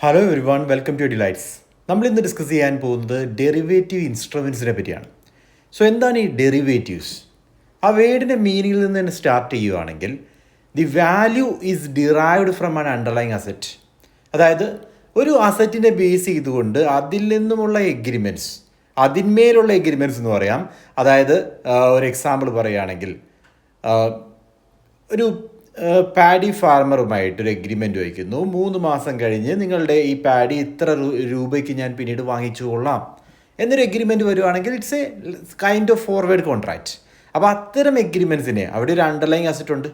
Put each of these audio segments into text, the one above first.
Hello everyone, welcome to Delights. നമ്മൾ ഇന്ന് discuss ചെയ്യാൻ പോകുന്നത് ഡെറിവേറ്റീവ് ഇൻസ്ട്രുമെൻസിനെ പറ്റിയാണ്. സോ എന്താണ് ഈ ഡെറിവേറ്റീവ്സ്? ആ വേർഡിൻ്റെ മീനിങ്ങിൽ നിന്ന് തന്നെ സ്റ്റാർട്ട് ചെയ്യുകയാണെങ്കിൽ, the value is derived from an underlying asset. അതായത് ഒരു അസറ്റിനെ ബേസ് ചെയ്തുകൊണ്ട് അതിൽ നിന്നുമുള്ള എഗ്രിമെൻറ്റ്സ്, അതിന്മേലുള്ള എഗ്രിമെൻറ്റ്സ് എന്ന് പറയാം. അതായത് ഒരു എക്സാമ്പിൾ പറയുകയാണെങ്കിൽ, ഒരു പാഡി ഫാർമറുമായിട്ടൊരു എഗ്രിമെൻറ്റ് വയ്ക്കുന്നു. 3 മാസം കഴിഞ്ഞ് നിങ്ങളുടെ ഈ പാഡി ഇത്ര രൂപയ്ക്ക് ഞാൻ പിന്നീട് വാങ്ങിച്ചു കൊള്ളാം എന്നൊരു എഗ്രിമെൻറ്റ് വരുവാണെങ്കിൽ it's A kind of forward contract. അപ്പോൾ അത്തരം എഗ്രിമെൻറ്റ്സിനെ അവിടെ ഒരു അണ്ടർലൈങ് അസറ്റ് ഉണ്ട്.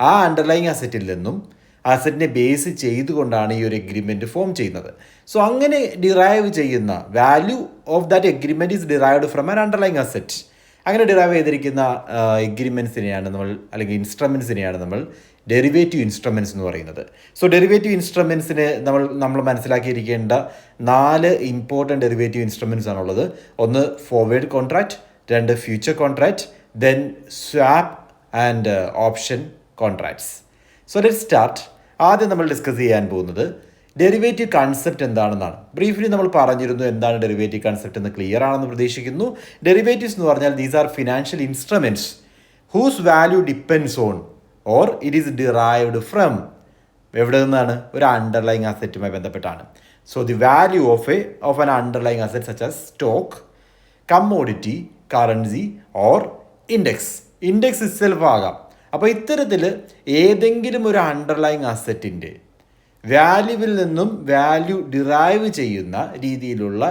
ആ അണ്ടർലൈങ് അസറ്റിൽ നിന്നും അസറ്റിനെ ബേസ് ചെയ്തുകൊണ്ടാണ് ഈ ഒരു എഗ്രിമെൻറ്റ് ഫോം ചെയ്യുന്നത്. സോ അങ്ങനെ ഡിറൈവ് ചെയ്യുന്ന value of that agreement is derived from an underlying asset. അങ്ങനെ ഡിറൈവ് ചെയ്തിരിക്കുന്ന എഗ്രിമെൻറ്റ്സിനെയാണ് നമ്മൾ, അല്ലെങ്കിൽ ഇൻസ്ട്രുമെൻസിനെയാണ് നമ്മൾ ഡെറിവേറ്റീവ് ഇൻസ്ട്രുമെൻറ്റ്സ് എന്ന് പറയുന്നത്. സോ ഡെറിവേറ്റീവ് ഇൻസ്ട്രുമെൻറ്റ്സിന് നമ്മൾ മനസ്സിലാക്കിയിരിക്കേണ്ട 4 ഇമ്പോർട്ടൻറ്റ് ഡെറിവേറ്റീവ് ഇൻസ്ട്രുമെൻറ്റ്സ് ആണുള്ളത്. ഒന്ന് forward contract, 2 future contract, then swap and option contracts. So let's start. ആദ്യം നമ്മൾ ഡിസ്കസ് ചെയ്യാൻ പോകുന്നത് ഡെറിവേറ്റീവ് കൺസെപ്റ്റ് എന്താണെന്നാണ്. ബ്രീഫ്ലി നമ്മൾ പറഞ്ഞിരുന്നു എന്താണ് ഡെറിവേറ്റീവ് കൺസെപ്റ്റ് എന്ന് ക്ലിയർ ആണെന്ന് പ്രതീക്ഷിക്കുന്നു. ഡെറിവേറ്റീവ്സ് എന്ന് പറഞ്ഞാൽ these are financial instruments whose value depends on or it is derived from, എവിടെ നിന്നാണ്? ഒരു അണ്ടർലൈങ് അസറ്റുമായി ബന്ധപ്പെട്ടാണ്. So the value of an underlying asset such as stock, commodity, currency or index. Index itself ആകാം. അപ്പോൾ ഇത്തരത്തിൽ ഏതെങ്കിലും ഒരു അണ്ടർലൈങ് അസറ്റിൻ്റെ വാല്യൂവിൽ നിന്നും വാല്യൂ ഡിറൈവ് ചെയ്യുന്ന രീതിയിലുള്ള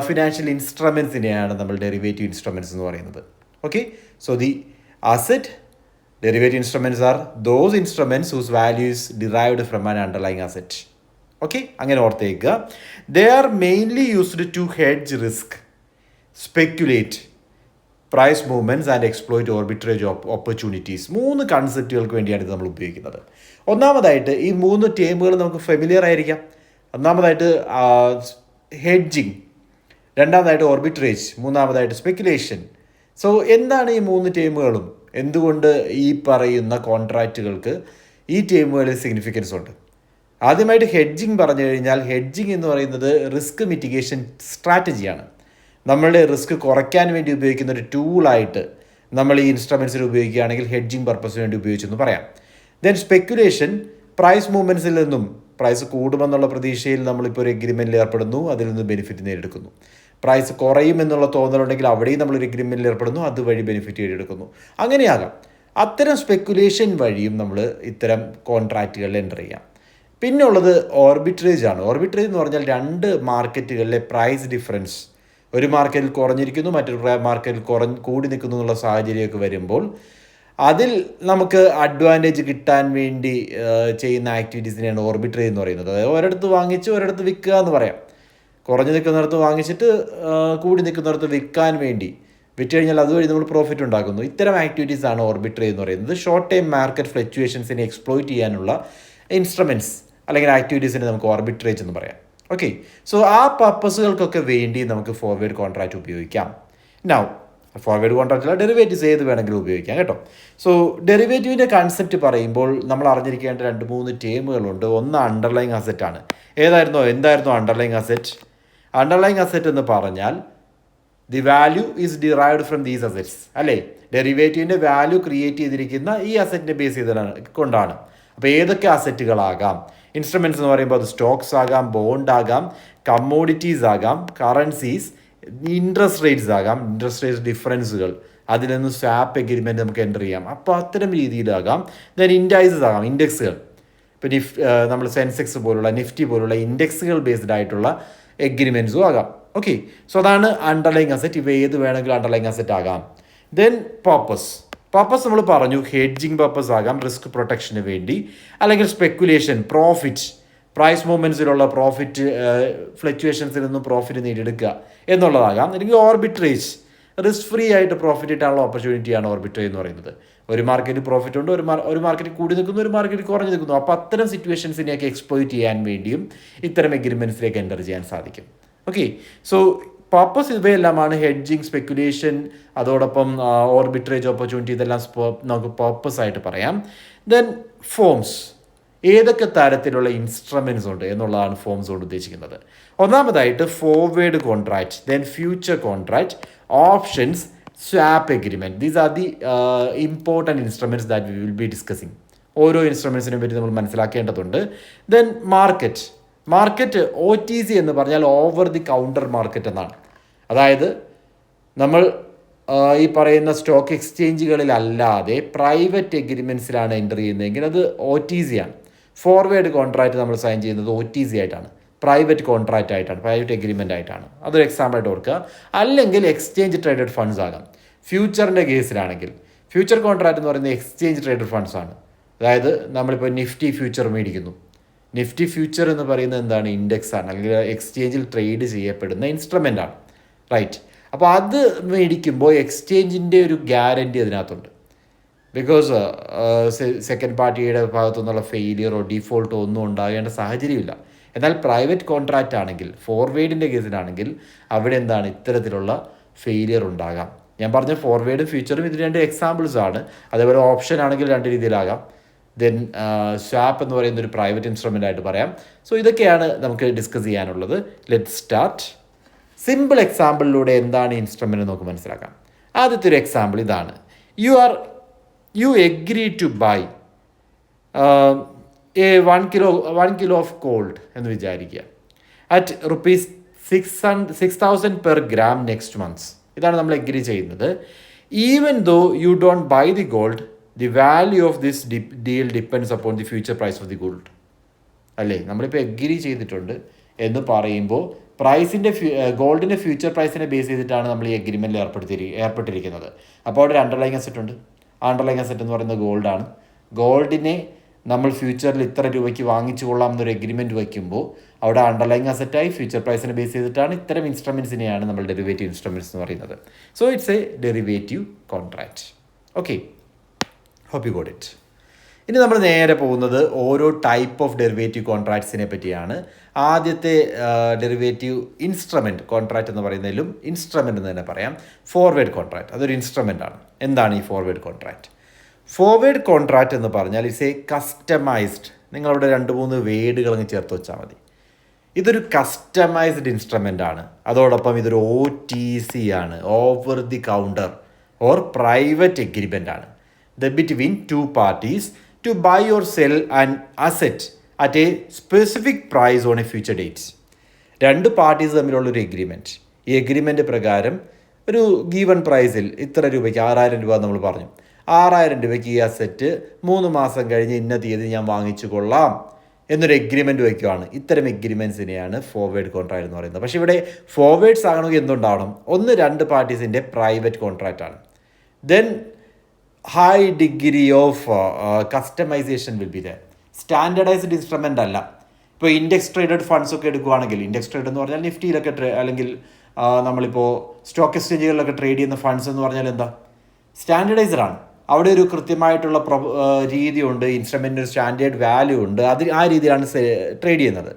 ഫിനാൻഷ്യൽ ഇൻസ്ട്രുമെൻസിനെയാണ് നമ്മൾ ഡെറിവേറ്റീവ് ഇൻസ്ട്രുമെൻറ്റ്സ് എന്ന് പറയുന്നത്. Okay, so the asset derivative instruments are those instruments whose value is derived from an underlying asset. Okay, അങ്ങനെ ഓർത്തേക്കുക. They are mainly used to hedge risk, speculate price movements and exploit arbitrage opportunities. 3 കൺസെപ്റ്റുകൾക്ക് വേണ്ടിയാണ് ഇത് നമ്മൾ ഉപയോഗിക്കുന്നത്. ഒന്നാമതായിട്ട് ഈ 3 ടേമുകൾ നമുക്ക് ഫെമിലിയർ ആയിരിക്കാം. ഒന്നാമതായിട്ട് ഹെഡ്ജിങ്, രണ്ടാമതായിട്ട് ഓർബിട്രേജ്, മൂന്നാമതായിട്ട് സ്പെക്കുലേഷൻ. സോ എന്താണ് ഈ 3 ടേമുകളും? എന്തുകൊണ്ട് ഈ പറയുന്ന കോൺട്രാക്റ്റുകൾക്ക് ഈ ടേമുകളിൽ സിഗ്നിഫിക്കൻസ് ഉണ്ട്? ആദ്യമായിട്ട് ഹെഡ്ജിങ് പറഞ്ഞു കഴിഞ്ഞാൽ, ഹെഡ്ജിങ് എന്ന് പറയുന്നത് റിസ്ക് മിറ്റിഗേഷൻ സ്ട്രാറ്റജിയാണ്. നമ്മളുടെ റിസ്ക് കുറയ്ക്കാൻ വേണ്ടി ഉപയോഗിക്കുന്ന ഒരു ടൂളായിട്ട് നമ്മൾ ഈ ഇൻസ്ട്രുമെൻറ്റ്സിൽ ഉപയോഗിക്കുകയാണെങ്കിൽ ഹെഡ്ജിങ് പർപ്പസിന് വേണ്ടി ഉപയോഗിച്ചെന്ന് പറയാം. ദെൻ സ്പെക്കുലേഷൻ, പ്രൈസ് മൂവ്മെൻറ്റ്സിൽ നിന്നും പ്രൈസ് കൂടുമെന്നുള്ള പ്രതീക്ഷയിൽ നമ്മളിപ്പോൾ ഒരു എഗ്രിമെൻറ്റിൽ ഏർപ്പെടുന്നു, അതിൽ നിന്ന് ബെനിഫിറ്റ് നേടിയെടുക്കുന്നു. പ്രൈസ് കുറയുമെന്നുള്ള തോന്നലുണ്ടെങ്കിൽ അവിടെയും നമ്മളൊരു എഗ്രിമെൻറ്റിൽ ഏർപ്പെടുന്നു, അതുവഴി ബെനിഫിറ്റ് നേടിയെടുക്കുന്നു. അങ്ങനെയാകാം. അത്തരം സ്പെക്കുലേഷൻ വഴിയും നമ്മൾ ഇത്തരം കോൺട്രാക്റ്റുകളിൽ എൻ്റർ ചെയ്യാം. പിന്നെ ഉള്ളത് ഓർബിട്രേജ് ആണ്. ഓർബിട്രേജ് എന്ന് പറഞ്ഞാൽ 2 മാർക്കറ്റുകളിലെ പ്രൈസ് ഡിഫറൻസ്, ഒരു മാർക്കറ്റിൽ കുറഞ്ഞിരിക്കുന്നു, മറ്റൊരു മാർക്കറ്റിൽ കൂടി നിൽക്കുന്നു എന്നുള്ള സാഹചര്യമൊക്കെ വരുമ്പോൾ അതിൽ നമുക്ക് അഡ്വാൻറ്റേജ് കിട്ടാൻ വേണ്ടി ചെയ്യുന്ന ആക്ടിവിറ്റീസിനെയാണ് ഓർബിട്രേജ് എന്ന് പറയുന്നത്. അതായത് ഒരിടത്ത് വാങ്ങിച്ച് ഒരിടത്ത് വിൽക്കുക എന്ന് പറയാം. കുറഞ്ഞു നിൽക്കുന്നിടത്ത് വാങ്ങിച്ചിട്ട് കൂടി നിൽക്കുന്നിടത്ത് വിൽക്കാൻ വേണ്ടി വിറ്റ് കഴിഞ്ഞാൽ അതുവഴി നമ്മൾ പ്രോഫിറ്റ് ഉണ്ടാക്കുന്നു. ഇത്തരം ആക്ടിവിറ്റീസാണ് ഓർബിട്രേജ് എന്ന് പറയുന്നത്. ഷോർട്ട് ടൈം മാർക്കറ്റ് ഫ്ലക്ച്വേഷൻസിനെ എക്സ്പ്ലോയിറ്റ് ചെയ്യാനുള്ള ഇൻസ്ട്രുമെൻറ്റ്സ് അല്ലെങ്കിൽ ആക്ടിവിറ്റീസിനെ നമുക്ക് ഓർബിട്രേജ് എന്ന് പറയാം. ഓക്കെ, സോ ആ പർപ്പസുകൾക്കൊക്കെ വേണ്ടി നമുക്ക് ഫോർവേഡ് കോൺട്രാക്റ്റ് ഉപയോഗിക്കാം. നൗ ഫോർവേഡ് കോൺട്രാക്റ്റിൽ ഡെറിവേറ്റീവ്സ് ഏത് വേണമെങ്കിലും ഉപയോഗിക്കാം കേട്ടോ. സോ ഡെറിവേറ്റീവിൻ്റെ കൺസെപ്റ്റ് പറയുമ്പോൾ നമ്മൾ അറിഞ്ഞിരിക്കേണ്ട 2-3 ടേമുകളുണ്ട്. ഒന്ന് അണ്ടർലൈങ് അസറ്റ് ആണ്. എന്തായിരുന്നു അണ്ടർലൈങ് അസറ്റ്? അണ്ടർലൈങ് അസറ്റ് എന്ന് പറഞ്ഞാൽ the value is derived from these assets, അല്ലേ? ഡെറിവേറ്റീവിൻ്റെ വാല്യൂ ക്രിയേറ്റ് ചെയ്തിരിക്കുന്ന ഈ അസറ്റിനെ ബേസ് ചെയ്തതാണ് കൊണ്ടാണ്. അപ്പോൾ ഏതൊക്കെ അസറ്റുകളാകാം? ഇൻസ്ട്രുമെൻറ്റ്സ് എന്ന് പറയുമ്പോൾ അത് സ്റ്റോക്സ് ആകാം, ബോണ്ട് ആകാം, കമ്മോഡിറ്റീസ് ആകാം, കറൻസീസ്, ഇൻട്രസ്റ്റ് റേറ്റ്സ് ആകാം, ഇൻട്രസ്റ്റ് റേറ്റ്സ് ഡിഫറൻസുകൾ, അതിൽ നിന്ന് സ്വാപ്പ് എഗ്രിമെൻറ്റ് നമുക്ക് എൻ്റർ ചെയ്യാം. അപ്പോൾ അത്തരം രീതിയിലാകാം. ദെൻ ഇൻഡൈസസ് ആകാം, ഇൻഡെക്സുകൾ. ഇപ്പോൾ നമ്മൾ സെൻസെക്സ് പോലുള്ള നിഫ്റ്റി പോലുള്ള ഇൻഡെക്സുകൾ ബേസ്ഡ് ആയിട്ടുള്ള എഗ്രിമെൻറ്റ്സും ആകാം. ഓക്കെ, സോ അതാണ് അണ്ടർലൈങ് അസറ്റ്. ഇവ ഏത് വേണമെങ്കിലും അണ്ടർലൈങ് അസറ്റ് ആകാം. ദെൻ പർപ്പസ് നമ്മൾ പറഞ്ഞു, ഹെഡ്ജിങ് പർപ്പസ് ആകാം, റിസ്ക് പ്രൊട്ടക്ഷന് വേണ്ടി, അല്ലെങ്കിൽ സ്പെക്കുലേഷൻ, പ്രോഫിറ്റ്, പ്രൈസ് മൂവ്മെൻറ്റ്സിലുള്ള പ്രോഫിറ്റ്, ഫ്ലക്ച്വേഷൻസിൽ നിന്നും പ്രോഫിറ്റ് നേടിയെടുക്കുക എന്നുള്ളതാകാം. അല്ലെങ്കിൽ ഓർബിട്രേജ്, റിസ്ക് ഫ്രീ ആയിട്ട് പ്രോഫിറ്റ് കിട്ടാനുള്ള ഓപ്പർച്യൂണിറ്റിയാണ് ഓർബിട്രേജ് എന്ന് പറയുന്നത്. ഒരു മാർക്കറ്റിൽ പ്രോഫിറ്റ് ഉണ്ട്, ഒരു മാർക്കറ്റിൽ കൂടി നിൽക്കുന്നു, ഒരു മാർക്കറ്റിൽ കുറഞ്ഞു നിൽക്കുന്നു. അപ്പോൾ അത്തരം സിറ്റുവേഷൻസിനെയൊക്കെ എക്സ്പ്ലോയിറ്റ് ചെയ്യാൻ വേണ്ടിയും ഇത്തരം എഗ്രിമെൻറ്റ്സിലേക്ക് എൻ്റർ ചെയ്യാൻ സാധിക്കും. ഓക്കെ, സോ പർപ്പസ് ഇവയെല്ലാമാണ്. ഹെഡ്ജിങ്, സ്പെക്കുലേഷൻ, അതോടൊപ്പം ഓർബിട്രേജ് ഓപ്പർച്യൂണിറ്റി, ഇതെല്ലാം നമുക്ക് പർപ്പസ് ആയിട്ട് പറയാം. ദെൻ ഫോംസ്, ഏതൊക്കെ തരത്തിലുള്ള ഇൻസ്ട്രുമെൻറ്റ്സ് ഉണ്ട് എന്നുള്ളതാണ് ഫോംസ് കൊണ്ട് ഉദ്ദേശിക്കുന്നത്. ഒന്നാമതായിട്ട് forward contract, then future contract, options, swap agreement. These are the important instruments that we will be discussing. ഓരോ ഇൻസ്ട്രുമെൻസിനെ പറ്റി നമ്മൾ മനസ്സിലാക്കേണ്ടതുണ്ട്. ദെൻ മാർക്കറ്റ് OTC എന്ന് പറഞ്ഞാൽ ഓവർ ദി കൗണ്ടർ മാർക്കറ്റ് എന്നാണ്. അതായത് നമ്മൾ ഈ പറയുന്ന സ്റ്റോക്ക് എക്സ്ചേഞ്ചുകളിലല്ലാതെ പ്രൈവറ്റ് എഗ്രിമെൻറ്റ്സിലാണ് എൻ്റർ ചെയ്യുന്നതെങ്കിൽ അത് OTC ആണ്. ഫോർവേഡ് കോൺട്രാക്റ്റ് നമ്മൾ സൈൻ ചെയ്യുന്നത് OTC ആയിട്ടാണ്, പ്രൈവറ്റ് കോൺട്രാക്റ്റ് ആയിട്ടാണ്, പ്രൈവറ്റ് എഗ്രിമെൻ്റ് ആയിട്ടാണ്. അതൊരു എക്സാമ്പിളായിട്ട് ഓർക്കുക. അല്ലെങ്കിൽ എക്സ്ചേഞ്ച് ട്രേഡഡ് ഫണ്ട്സ് ആകാം. ഫ്യൂച്ചറിൻ്റെ കേസിലാണെങ്കിൽ ഫ്യൂച്ചർ കോൺട്രാക്റ്റ് എന്ന് പറയുന്നത് എക്സ്ചേഞ്ച് ട്രേഡഡ് ഫണ്ട്സ് ആണ്. അതായത് നമ്മളിപ്പോൾ നിഫ്റ്റി ഫ്യൂച്ചർ മേടിക്കുന്നു. നിഫ്റ്റി ഫ്യൂച്ചർ എന്ന് പറയുന്നത് എന്താണ്? ഇൻഡെക്സ് ആണ്, അല്ലെങ്കിൽ എക്സ്ചേഞ്ചിൽ ട്രേഡ് ചെയ്യപ്പെടുന്ന ഇൻസ്ട്രുമെൻ്റ് ആണ്, റൈറ്റ്? അപ്പോൾ അത് മേടിക്കുമ്പോൾ എക്സ്ചേഞ്ചിൻ്റെ ഒരു ഗ്യാരൻറ്റി അതിനകത്തുണ്ട്. ബിക്കോസ് സെക്കൻഡ് പാർട്ടിയുടെ ഭാഗത്തു നിന്നുള്ള ഫെയിലിയറോ ഡിഫോൾട്ടോ ഒന്നും ഉണ്ടാകേണ്ട സാഹചര്യമില്ല. എന്നാൽ പ്രൈവറ്റ് കോൺട്രാക്റ്റ് ആണെങ്കിൽ, ഫോർവേഡിൻ്റെ കേസിലാണെങ്കിൽ അവിടെ എന്താണ്? ഇത്തരത്തിലുള്ള ഫെയിലിയർ ഉണ്ടാകാം. ഞാൻ പറഞ്ഞ ഫോർവേഡും ഫ്യൂച്ചറും ഇത് രണ്ട് എക്സാമ്പിൾസ് ആണ്. അതേപോലെ ഓപ്ഷൻ ആണെങ്കിൽ രണ്ട് രീതിയിലാകാം. ദെൻ സ്വാപ്പ് എന്ന് പറയുന്ന ഒരു പ്രൈവറ്റ് ഇൻസ്ട്രുമെൻ്റ് ആയിട്ട് പറയാം. സോ ഇതൊക്കെയാണ് നമുക്ക് ഡിസ്കസ് ചെയ്യാനുള്ളത്. Let start. സിമ്പിൾ എക്സാമ്പിളിലൂടെ എന്താണ് ഇൻസ്ട്രുമെൻ്റ് നമുക്ക് മനസ്സിലാക്കാം. ആദ്യത്തെ ഒരു എക്സാമ്പിൾ ഇതാണ്. You agree to buy one kilo of gold എന്ന് വിചാരിക്കുക, at ₹6,000 per gram next months. ഇതാണ് നമ്മൾ എഗ്രി ചെയ്യുന്നത്. Even though you don't buy the gold, the value of this deal depends upon the future price of the gold. അല്ലേ, നമ്മളിപ്പോൾ agree ചെയ്തിട്ടുണ്ട് എന്ന് പറയുമ്പോൾ പ്രൈസിൻ്റെ ഗോൾഡിൻ്റെ ഫ്യൂച്ചർ പ്രൈസിനെ ബേസ് ചെയ്തിട്ടാണ് നമ്മൾ ഈ എഗ്രിമെൻറ്റിൽ ഏർപ്പെട്ടിരിക്കുന്നത്. അപ്പോൾ അവിടെ ഒരു അണ്ടർലൈങ് അസറ്റ് ഉണ്ട്. ആ അണ്ടർലൈങ് അസറ്റ് എന്ന് പറയുന്നത് ഗോൾഡാണ്. ഗോൾഡിനെ നമ്മൾ ഫ്യൂച്ചറിൽ ഇത്ര രൂപയ്ക്ക് വാങ്ങിച്ചു കൊള്ളാം എന്നൊരു എഗ്രിമെൻറ്റ് വയ്ക്കുമ്പോൾ അവിടെ അണ്ടർലൈങ് അസറ്റായി ഫ്യൂച്ചർ പ്രൈസിനെ ബേസ് ചെയ്തിട്ടാണ് ഇത്തരം ഇൻസ്ട്രുമെൻറ്റ്സിനെയാണ് നമ്മൾ ഡെറിവേറ്റീവ് ഇൻസ്ട്രുമെൻറ്റ്സ് എന്ന് പറയുന്നത്. So it's a derivative contract. Okay, hope you got it. ഇനി നമ്മൾ നേരെ പോകുന്നത് ഓരോ ടൈപ്പ് ഓഫ് ഡെറിവേറ്റീവ് കോൺട്രാക്ട്സിനെ പറ്റിയാണ്. ആദ്യത്തെ ഡെറിവേറ്റീവ് ഇൻസ്ട്രുമെൻറ്റ് കോൺട്രാക്റ്റ് എന്ന് പറയുന്നതിലും ഇൻസ്ട്രുമെൻ്റ് എന്ന് തന്നെ പറയാം. ഫോർവേഡ് കോൺട്രാക്റ്റ് അതൊരു ഇൻസ്ട്രുമെൻ്റ് ആണ്. എന്താണ് ഈ ഫോർവേഡ് കോൺട്രാക്റ്റ്? ഫോർവേഡ് കോൺട്രാക്റ്റ് എന്ന് പറഞ്ഞാൽ ഇറ്റ്സ് എ കസ്റ്റമൈസ്ഡ്, നിങ്ങളവിടെ 2-3 വേർഡുകൾ അങ്ങ് ചേർത്ത് വെച്ചാൽ മതി. ഇതൊരു കസ്റ്റമൈസ്ഡ് ഇൻസ്ട്രുമെൻ്റ് ആണ്. അതോടൊപ്പം ഇതൊരു OTC ആണ്, over the counter or private agreement ആണ്. Between 2 parties to buy or sell an asset at a specific price on a future date. 2 parties തമ്മിലുള്ളൊരു എഗ്രിമെൻറ്റ്. ഈ എഗ്രിമെൻ്റ് പ്രകാരം ഒരു ഗീവൺ പ്രൈസിൽ ഇത്ര രൂപയ്ക്ക് 6,000 രൂപ നമ്മൾ പറഞ്ഞു. 6,000 രൂപയ്ക്ക് ഈ അസറ്റ് 3 മാസം കഴിഞ്ഞ് ഇന്ന തീയതി ഞാൻ വാങ്ങിച്ചു കൊള്ളാം എന്നൊരു എഗ്രിമെൻറ്റ് വയ്ക്കുകയാണ്. ഇത്തരം എഗ്രിമെൻറ്റ്സിനെയാണ് ഫോർവേഡ് കോൺട്രാക്റ്റ് എന്ന് പറയുന്നത്. പക്ഷേ ഇവിടെ ഫോർവേഡ്സ് ആകണമെങ്കിൽ എന്തുണ്ടാവണം? 2 പാർട്ടീസിൻ്റെ പ്രൈവറ്റ് കോൺട്രാക്റ്റ് ആണ്. Then high degree of customisation will be there. Standardised instrument അല്ല. ഇപ്പോൾ ഇൻഡെക്സ് ട്രേഡഡ് ഫണ്ട്സ് ഒക്കെ എടുക്കുകയാണെങ്കിൽ, ഇൻഡെക്സ് ട്രേഡ് എന്ന് പറഞ്ഞാൽ നിഫ്റ്റിയിലൊക്കെ അല്ലെങ്കിൽ നമ്മളിപ്പോൾ സ്റ്റോക്ക് എക്സ്ചേഞ്ചുകളിലൊക്കെ ട്രേഡ് ചെയ്യുന്ന ഫണ്ട്സ് എന്ന് പറഞ്ഞാൽ എന്താ? സ്റ്റാൻഡർഡൈസ്ഡ് ആണ്. അവിടെ ഒരു കൃത്യമായിട്ടുള്ള രീതിയുണ്ട്, ഇൻസ്ട്രുമെൻ്റിന് ഒരു സ്റ്റാൻഡേർഡ് വാല്യൂ ഉണ്ട്. ആ രീതിയിലാണ് ട്രേഡ് ചെയ്യുന്നത്.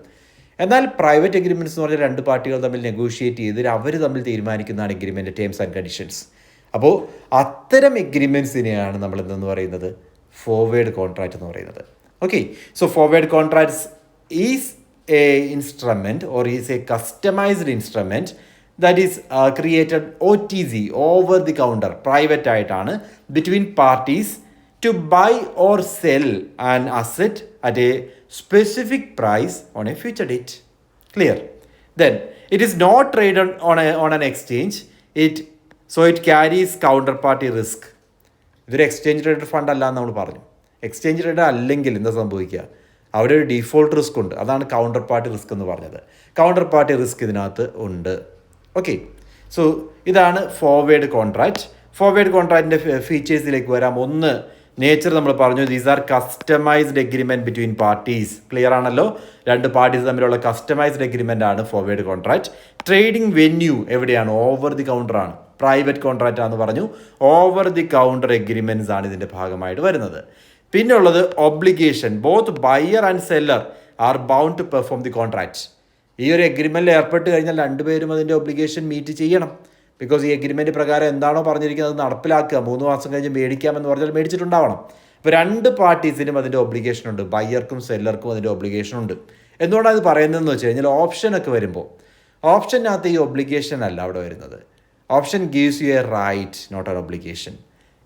എന്നാൽ പ്രൈവറ്റ് എഗ്രിമെൻറ്റ്സ് എന്ന് പറഞ്ഞാൽ 2 പാർട്ടികൾ തമ്മിൽ നെഗോഷിയേറ്റ് ചെയ്ത് അവർ തമ്മിൽ തീരുമാനിക്കുന്നതാണ് എഗ്രിമെൻ്റ് ടേംസ് ആൻഡ് കണ്ടീഷൻസ്. അപ്പോൾ അത്തരം എഗ്രിമെൻറ്റ്സിനെയാണ് നമ്മൾ എന്തെന്ന് പറയുന്നത്? ഫോർവേഡ് കോൺട്രാക്റ്റ് എന്ന് പറയുന്നത്. Okay, so forward contracts is a instrument or is a customised instrument that is created OTC, over the counter, private ആയിട്ടാണ്, between parties to buy or sell an asset at a specific price on a future date. Clear? Then it is not traded on an exchange. So it carries counter party risk. ഇതൊരു exchange traded fund അല്ല എന്ന് നമ്മൾ പറഞ്ഞു. Exchange trade അല്ലെങ്കിൽ എന്താ സംഭവിക്കുക? അവിടെ ഒരു ഡിഫോൾട്ട് റിസ്ക് ഉണ്ട്. അതാണ് കൗണ്ടർ പാർട്ടി റിസ്ക് എന്ന് പറഞ്ഞത്. കൗണ്ടർ പാർട്ടി റിസ്ക് ഇതിനകത്ത് ഉണ്ട്. ഓക്കെ, സോ ഇതാണ് ഫോർവേഡ് കോൺട്രാക്റ്റ്. ഫോർവേഡ് കോൺട്രാക്റ്റിൻ്റെ ഫീച്ചേഴ്സിലേക്ക് വരാം. ഒന്ന്, നേച്ചർ നമ്മൾ പറഞ്ഞു. These are customised agreement between parties. Clear ആണല്ലോ? 2 പാർട്ടീസ് തമ്മിലുള്ള കസ്റ്റമൈസ്ഡ് എഗ്രിമെൻ്റ് ആണ് ഫോർവേഡ് കോൺട്രാക്റ്റ്. ട്രേഡിംഗ് വെന്യൂ എവിടെയാണ്? ഓവർ ദി കൗണ്ടർ ആണ്. പ്രൈവറ്റ് കോൺട്രാക്റ്റ് ആണെന്ന് പറഞ്ഞു. ഓവർ ദി കൗണ്ടർ എഗ്രിമെൻറ്റ്സ് ആണ് ഇതിൻ്റെ ഭാഗമായിട്ട് വരുന്നത്. പിന്നെ ഉള്ളത് obligation. Both buyer and seller are bound to perform the contract. ഈ ഒരു എഗ്രിമെൻറ്റിൽ ഏർപ്പെട്ട് കഴിഞ്ഞാൽ 2 പേരും അതിൻ്റെ ഒബ്ലിഗേഷൻ മീറ്റ് ചെയ്യണം. ബിക്കോസ് ഈ എഗ്രിമെൻറ്റ് പ്രകാരം എന്താണോ പറഞ്ഞിരിക്കുന്നത് അത് നടപ്പിലാക്കുക. 3 മാസം കഴിഞ്ഞ് മേടിക്കാമെന്ന് പറഞ്ഞാൽ മേടിച്ചിട്ടുണ്ടാവണം. ഇപ്പോൾ രണ്ട് പാർട്ടീസിനും അതിൻ്റെ ഒബ്ലിഗേഷൻ ഉണ്ട്, ബയ്യർക്കും സെല്ലർക്കും അതിൻ്റെ ഒബ്ലിഗേഷൻ ഉണ്ട്. എന്തുകൊണ്ടാണ് ഇത് പറയുന്നതെന്ന് വെച്ച് കഴിഞ്ഞാൽ ഓപ്ഷനൊക്കെ വരുമ്പോൾ ഓപ്ഷനകത്ത് ഈ ഒബ്ലിഗേഷൻ അല്ല അവിടെ വരുന്നത്. Option gives you a right, not an obligation.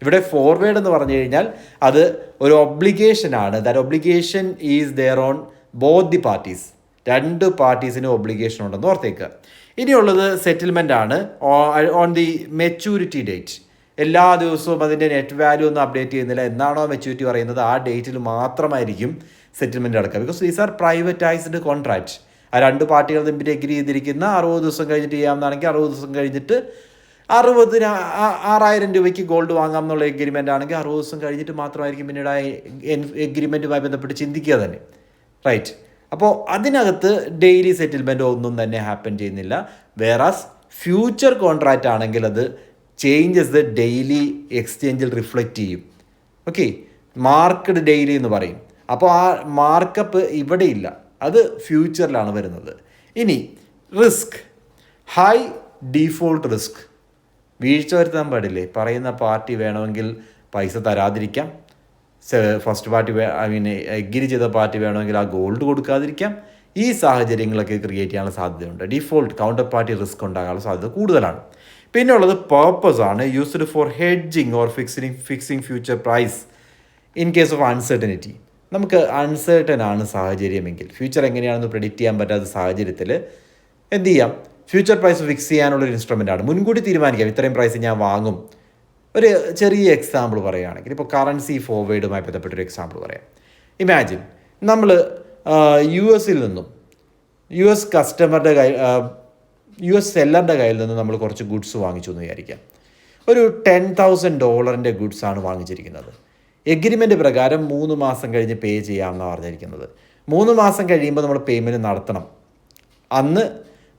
ഇവിടെ ഫോർവേഡ് എന്ന് പറഞ്ഞു കഴിഞ്ഞാൽ അത് ഒരു ഒബ്ലിഗേഷനാണ്. That obligation is there on both the parties. രണ്ട് പാർട്ടീസിനും ഒബ്ലിഗേഷൻ ഉണ്ടെന്ന് ഓർത്തേക്കുക. ഇനിയുള്ളത് സെറ്റിൽമെൻ്റ് ആണ് ഓൺ ദി മെച്യൂരിറ്റി ഡേറ്റ്. എല്ലാ ദിവസവും അതിൻ്റെ നെറ്റ് വാല്യൂ ഒന്നും അപ്ഡേറ്റ് ചെയ്യുന്നില്ല. എന്നാണോ മെച്യൂരിറ്റി പറയുന്നത് ആ ഡേറ്റിൽ മാത്രമായിരിക്കും സെറ്റിൽമെൻറ്റ് നടക്കുക. Because these are privatised contract. ആ രണ്ട് പാർട്ടികൾ തമ്മിൽ എഗ്രി ചെയ്തിരിക്കുന്ന 60 ദിവസം കഴിഞ്ഞിട്ട് ചെയ്യാമെന്നാണെങ്കിൽ 60 ദിവസം കഴിഞ്ഞിട്ട് 6,000 രൂപയ്ക്ക് ഗോൾഡ് വാങ്ങാം എന്നുള്ള എഗ്രിമെൻ്റ് ആണെങ്കിൽ 60 ദിവസം കഴിഞ്ഞിട്ട് മാത്രമായിരിക്കും പിന്നീട് ആ എഗ്രിമെൻറ്റുമായി ബന്ധപ്പെട്ട് ചിന്തിക്കുക തന്നെ. റൈറ്റ്. അപ്പോൾ അതിനകത്ത് ഡെയിലി സെറ്റിൽമെൻറ്റ് ഒന്നും തന്നെ ഹാപ്പൻ ചെയ്യുന്നില്ല. വേറാസ് ഫ്യൂച്ചർ കോൺട്രാക്റ്റ് ആണെങ്കിൽ അത് ചേഞ്ചസ് ദ ഡെയിലി എക്സ്ചേഞ്ചിൽ റിഫ്ലക്റ്റ് ചെയ്യും. ഓക്കെ, മാർക്കഡ് ഡെയിലി എന്ന് പറയും. അപ്പോൾ ആ മാർക്കപ്പ് ഇവിടെ ഇല്ല, അത് ഫ്യൂച്ചറിലാണ് വരുന്നത്. ഇനി റിസ്ക്, ഹൈ ഡീഫോൾട്ട് റിസ്ക്. വീഴ്ച വരുത്താൻ പാടില്ലേ? പറയുന്ന പാർട്ടി വേണമെങ്കിൽ പൈസ തരാതിരിക്കാം, ഫസ്റ്റ് പാർട്ടി എഗ്രി ചെയ്ത പാർട്ടി വേണമെങ്കിൽ ആ ഗോൾഡ് കൊടുക്കാതിരിക്കാം. ഈ സാഹചര്യങ്ങളൊക്കെ ക്രിയേറ്റ് ചെയ്യാനുള്ള സാധ്യതയുണ്ട്. ഡിഫോൾട്ട് കൗണ്ടർ പാർട്ടി റിസ്ക് ഉണ്ടാകാനുള്ള സാധ്യത കൂടുതലാണ്. പിന്നെ ഉള്ളത് പേർപ്പസ് ആണ്, used for hedging or fixing future price in case of uncertainty. നമുക്ക് അൺസർട്ടൻ ആണ് സാഹചര്യമെങ്കിൽ, ഫ്യൂച്ചർ എങ്ങനെയാണെന്ന് പ്രെഡിക്റ്റ് ചെയ്യാൻ പറ്റാത്ത സാഹചര്യത്തിൽ എന്ത് ചെയ്യാം? ഫ്യൂച്ചർ പ്രൈസ് ഫിക്സ് ചെയ്യാനുള്ളൊരു ഇൻസ്ട്രുമെൻ്റ് ആണ്. മുൻകൂട്ടി തീരുമാനിക്കാം ഇത്രയും പ്രൈസ് ഞാൻ വാങ്ങും. ഒരു ചെറിയ എക്സാമ്പിൾ പറയുകയാണെങ്കിൽ, ഇപ്പോൾ കറൻസി ഫോർവേഡുമായി ബന്ധപ്പെട്ടൊരു എക്സാമ്പിൾ പറയാം. ഇമാജിൻ നമ്മൾ US നിന്നും US സെല്ലറുടെ കയ്യിൽ നിന്ന് നമ്മൾ കുറച്ച് ഗുഡ്സ് വാങ്ങിച്ചു എന്ന് വിചാരിക്കാം. ഒരു $10,000 ഗുഡ്സാണ് വാങ്ങിച്ചിരിക്കുന്നത്. എഗ്രിമെൻ്റ് പ്രകാരം 3 മാസം കഴിഞ്ഞ് പേ ചെയ്യാമെന്നാണ് പറഞ്ഞിരിക്കുന്നത്. 3 മാസം കഴിയുമ്പോൾ നമ്മൾ പേയ്മെൻറ്റ് നടത്തണം. അന്ന്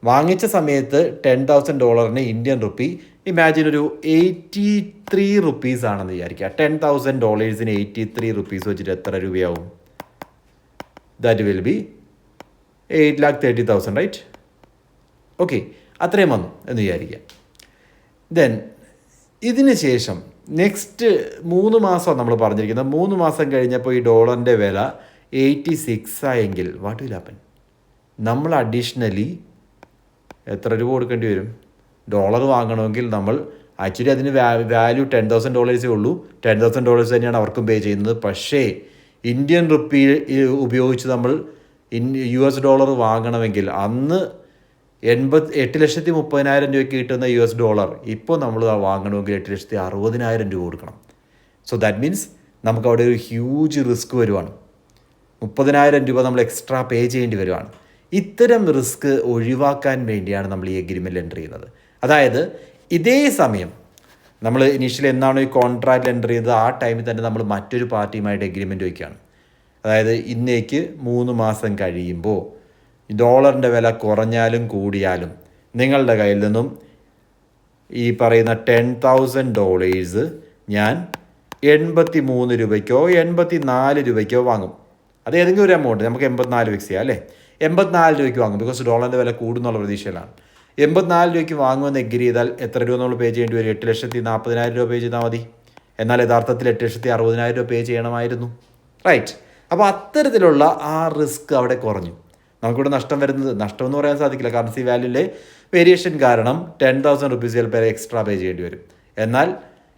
വാങ്ങിച്ച സമയത്ത് $10,000 ഇന്ത്യൻ റുപ്പി ഇമാജിൻ ഒരു 83 റുപ്പീസ് ആണെന്ന് വിചാരിക്കുക. $10,000 83 റുപ്പീസ് വെച്ചിട്ട് എത്ര രൂപയാവും? That will be 8,30,000, right? Okay, അത്രയും വന്നു എന്ന് വിചാരിക്കാം. ദെൻ ഇതിന് ശേഷം നെക്സ്റ്റ് 3 മാസം നമ്മൾ പറഞ്ഞിരിക്കുന്നത്, 3 മാസം കഴിഞ്ഞപ്പോൾ ഈ ഡോളറിൻ്റെ വില 86 ആയെങ്കിൽ വാട്ട് വിൽ ഹാപ്പൻ? നമ്മൾ അഡീഷണലി എത്ര രൂപ കൊടുക്കേണ്ടി വരും? ഡോളർ വാങ്ങണമെങ്കിൽ നമ്മൾ ആക്ച്വലി അതിന് വാല്യൂ $10,000 ഉള്ളൂ. $10,000 തന്നെയാണ് അവർക്കും പേ ചെയ്യുന്നത്. പക്ഷേ ഇന്ത്യൻ റുപ്പി ഉപയോഗിച്ച് നമ്മൾ US ഡോളർ വാങ്ങണമെങ്കിൽ അന്ന് 8,30,000 രൂപയ്ക്ക് കിട്ടുന്ന $, ഇപ്പോൾ നമ്മൾ വാങ്ങണമെങ്കിൽ 8,60,000 രൂപ കൊടുക്കണം. സോ ദാറ്റ് മീൻസ് നമുക്ക് അവിടെ ഒരു ഹ്യൂജ് റിസ്ക് വരുവാണ്. 30,000 രൂപ നമ്മൾ എക്സ്ട്രാ പേ ചെയ്യേണ്ടി വരുവാണ്. ഇത്തരം റിസ്ക് ഒഴിവാക്കാൻ വേണ്ടിയാണ് നമ്മൾ ഈ എഗ്രിമെൻറ്റ് എൻ്റർ ചെയ്യുന്നത്. അതായത് ഇതേ സമയം നമ്മൾ ഇനീഷ്യലി എന്നാണോ ഈ കോൺട്രാക്റ്റ് എൻ്റർ ചെയ്തത് ആ ടൈമിൽ തന്നെ നമ്മൾ മറ്റൊരു പാർട്ടിയുമായിട്ട് എഗ്രിമെൻറ്റ് വയ്ക്കുകയാണ്. അതായത് ഇന്നേക്ക് 3 മാസം കഴിയുമ്പോൾ ഡോളറിൻ്റെ വില കുറഞ്ഞാലും കൂടിയാലും നിങ്ങളുടെ കയ്യിൽ നിന്നും ഈ പറയുന്ന $10,000 ഞാൻ 83 രൂപയ്ക്കോ 84 രൂപയ്ക്കോ വാങ്ങും. അത് ഏതെങ്കിലും ഒരു എമൗണ്ട്, നമുക്ക് 84 ഫിക്സ് ചെയ്യാം അല്ലേ? 84 രൂപയ്ക്ക് വാങ്ങും. ബിക്കോസ് ഡോളറിൻ്റെ വില കൂടുന്നുള്ള പ്രതീക്ഷയിലാണ്. 84 രൂപയ്ക്ക് വാങ്ങുമെന്ന് എഗ്രി ചെയ്താൽ എത്ര രൂപ നമ്മൾ പേ ചെയ്യേണ്ടി വരും? 8,40,000 രൂപ പേ ചെയ്താൽ മതി. എന്നാൽ യഥാർത്ഥത്തിൽ 8,60,000 രൂപ പേ ചെയ്യണമായിരുന്നു. റൈറ്റ്. അപ്പോൾ അത്തരത്തിലുള്ള ആ റിസ്ക് അവിടെ കുറഞ്ഞു. നമുക്കിവിടെ നഷ്ടം വരുന്നത്, നഷ്ടമെന്ന് പറയാൻ സാധിക്കില്ല, കറൻസി വാല്യൂവിലെ വേരിയേഷൻ കാരണം 10,000 റുപ്പീസ് ചിലപ്പോൾ എക്സ്ട്രാ പേ ചെയ്യേണ്ടി വരും. എന്നാൽ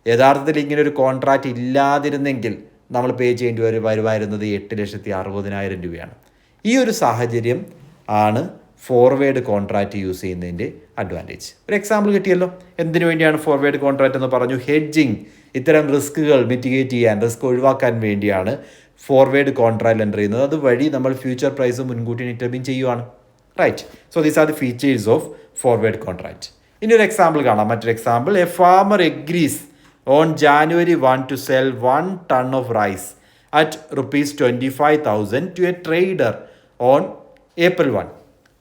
യഥാർത്ഥത്തിൽ ഇങ്ങനെ ഒരു കോൺട്രാക്റ്റ് ഇല്ലാതിരുന്നെങ്കിൽ നമ്മൾ പേ ചെയ്യേണ്ടി വരുമായിരുന്നത് 8,60,000 രൂപയാണ്. ഈ ഒരു സാഹചര്യം ആണ് ഫോർവേഡ് കോൺട്രാക്റ്റ് യൂസ് ചെയ്യുന്നതിൻ്റെ അഡ്വാൻറ്റേജ്. ഒരു എക്സാമ്പിൾ കിട്ടിയല്ലോ. എന്തിനു വേണ്ടിയാണ് ഫോർവേഡ് കോൺട്രാക്റ്റ് എന്ന് പറഞ്ഞു? ഹെഡ്ജിങ്, ഇത്തരം റിസ്കുകൾ മിറ്റിഗേറ്റ് ചെയ്യാൻ, റിസ്ക് ഒഴിവാക്കാൻ വേണ്ടിയാണ് ഫോർവേഡ് കോൺട്രാക്റ്റ് എൻ്റർ ചെയ്യുന്നത്. അതുവഴി നമ്മൾ ഫ്യൂച്ചർ പ്രൈസ് മുൻകൂട്ടി ഡിറ്റർമിൻ ചെയ്യുവാണ്. Right. So these are the features of forward contract. ഇനി ഒരു എക്സാമ്പിൾ കാണാം. മറ്റൊരു example, a farmer agrees on January 1 to sell 1 ton of rice at ₹25,000 to a trader on April 1.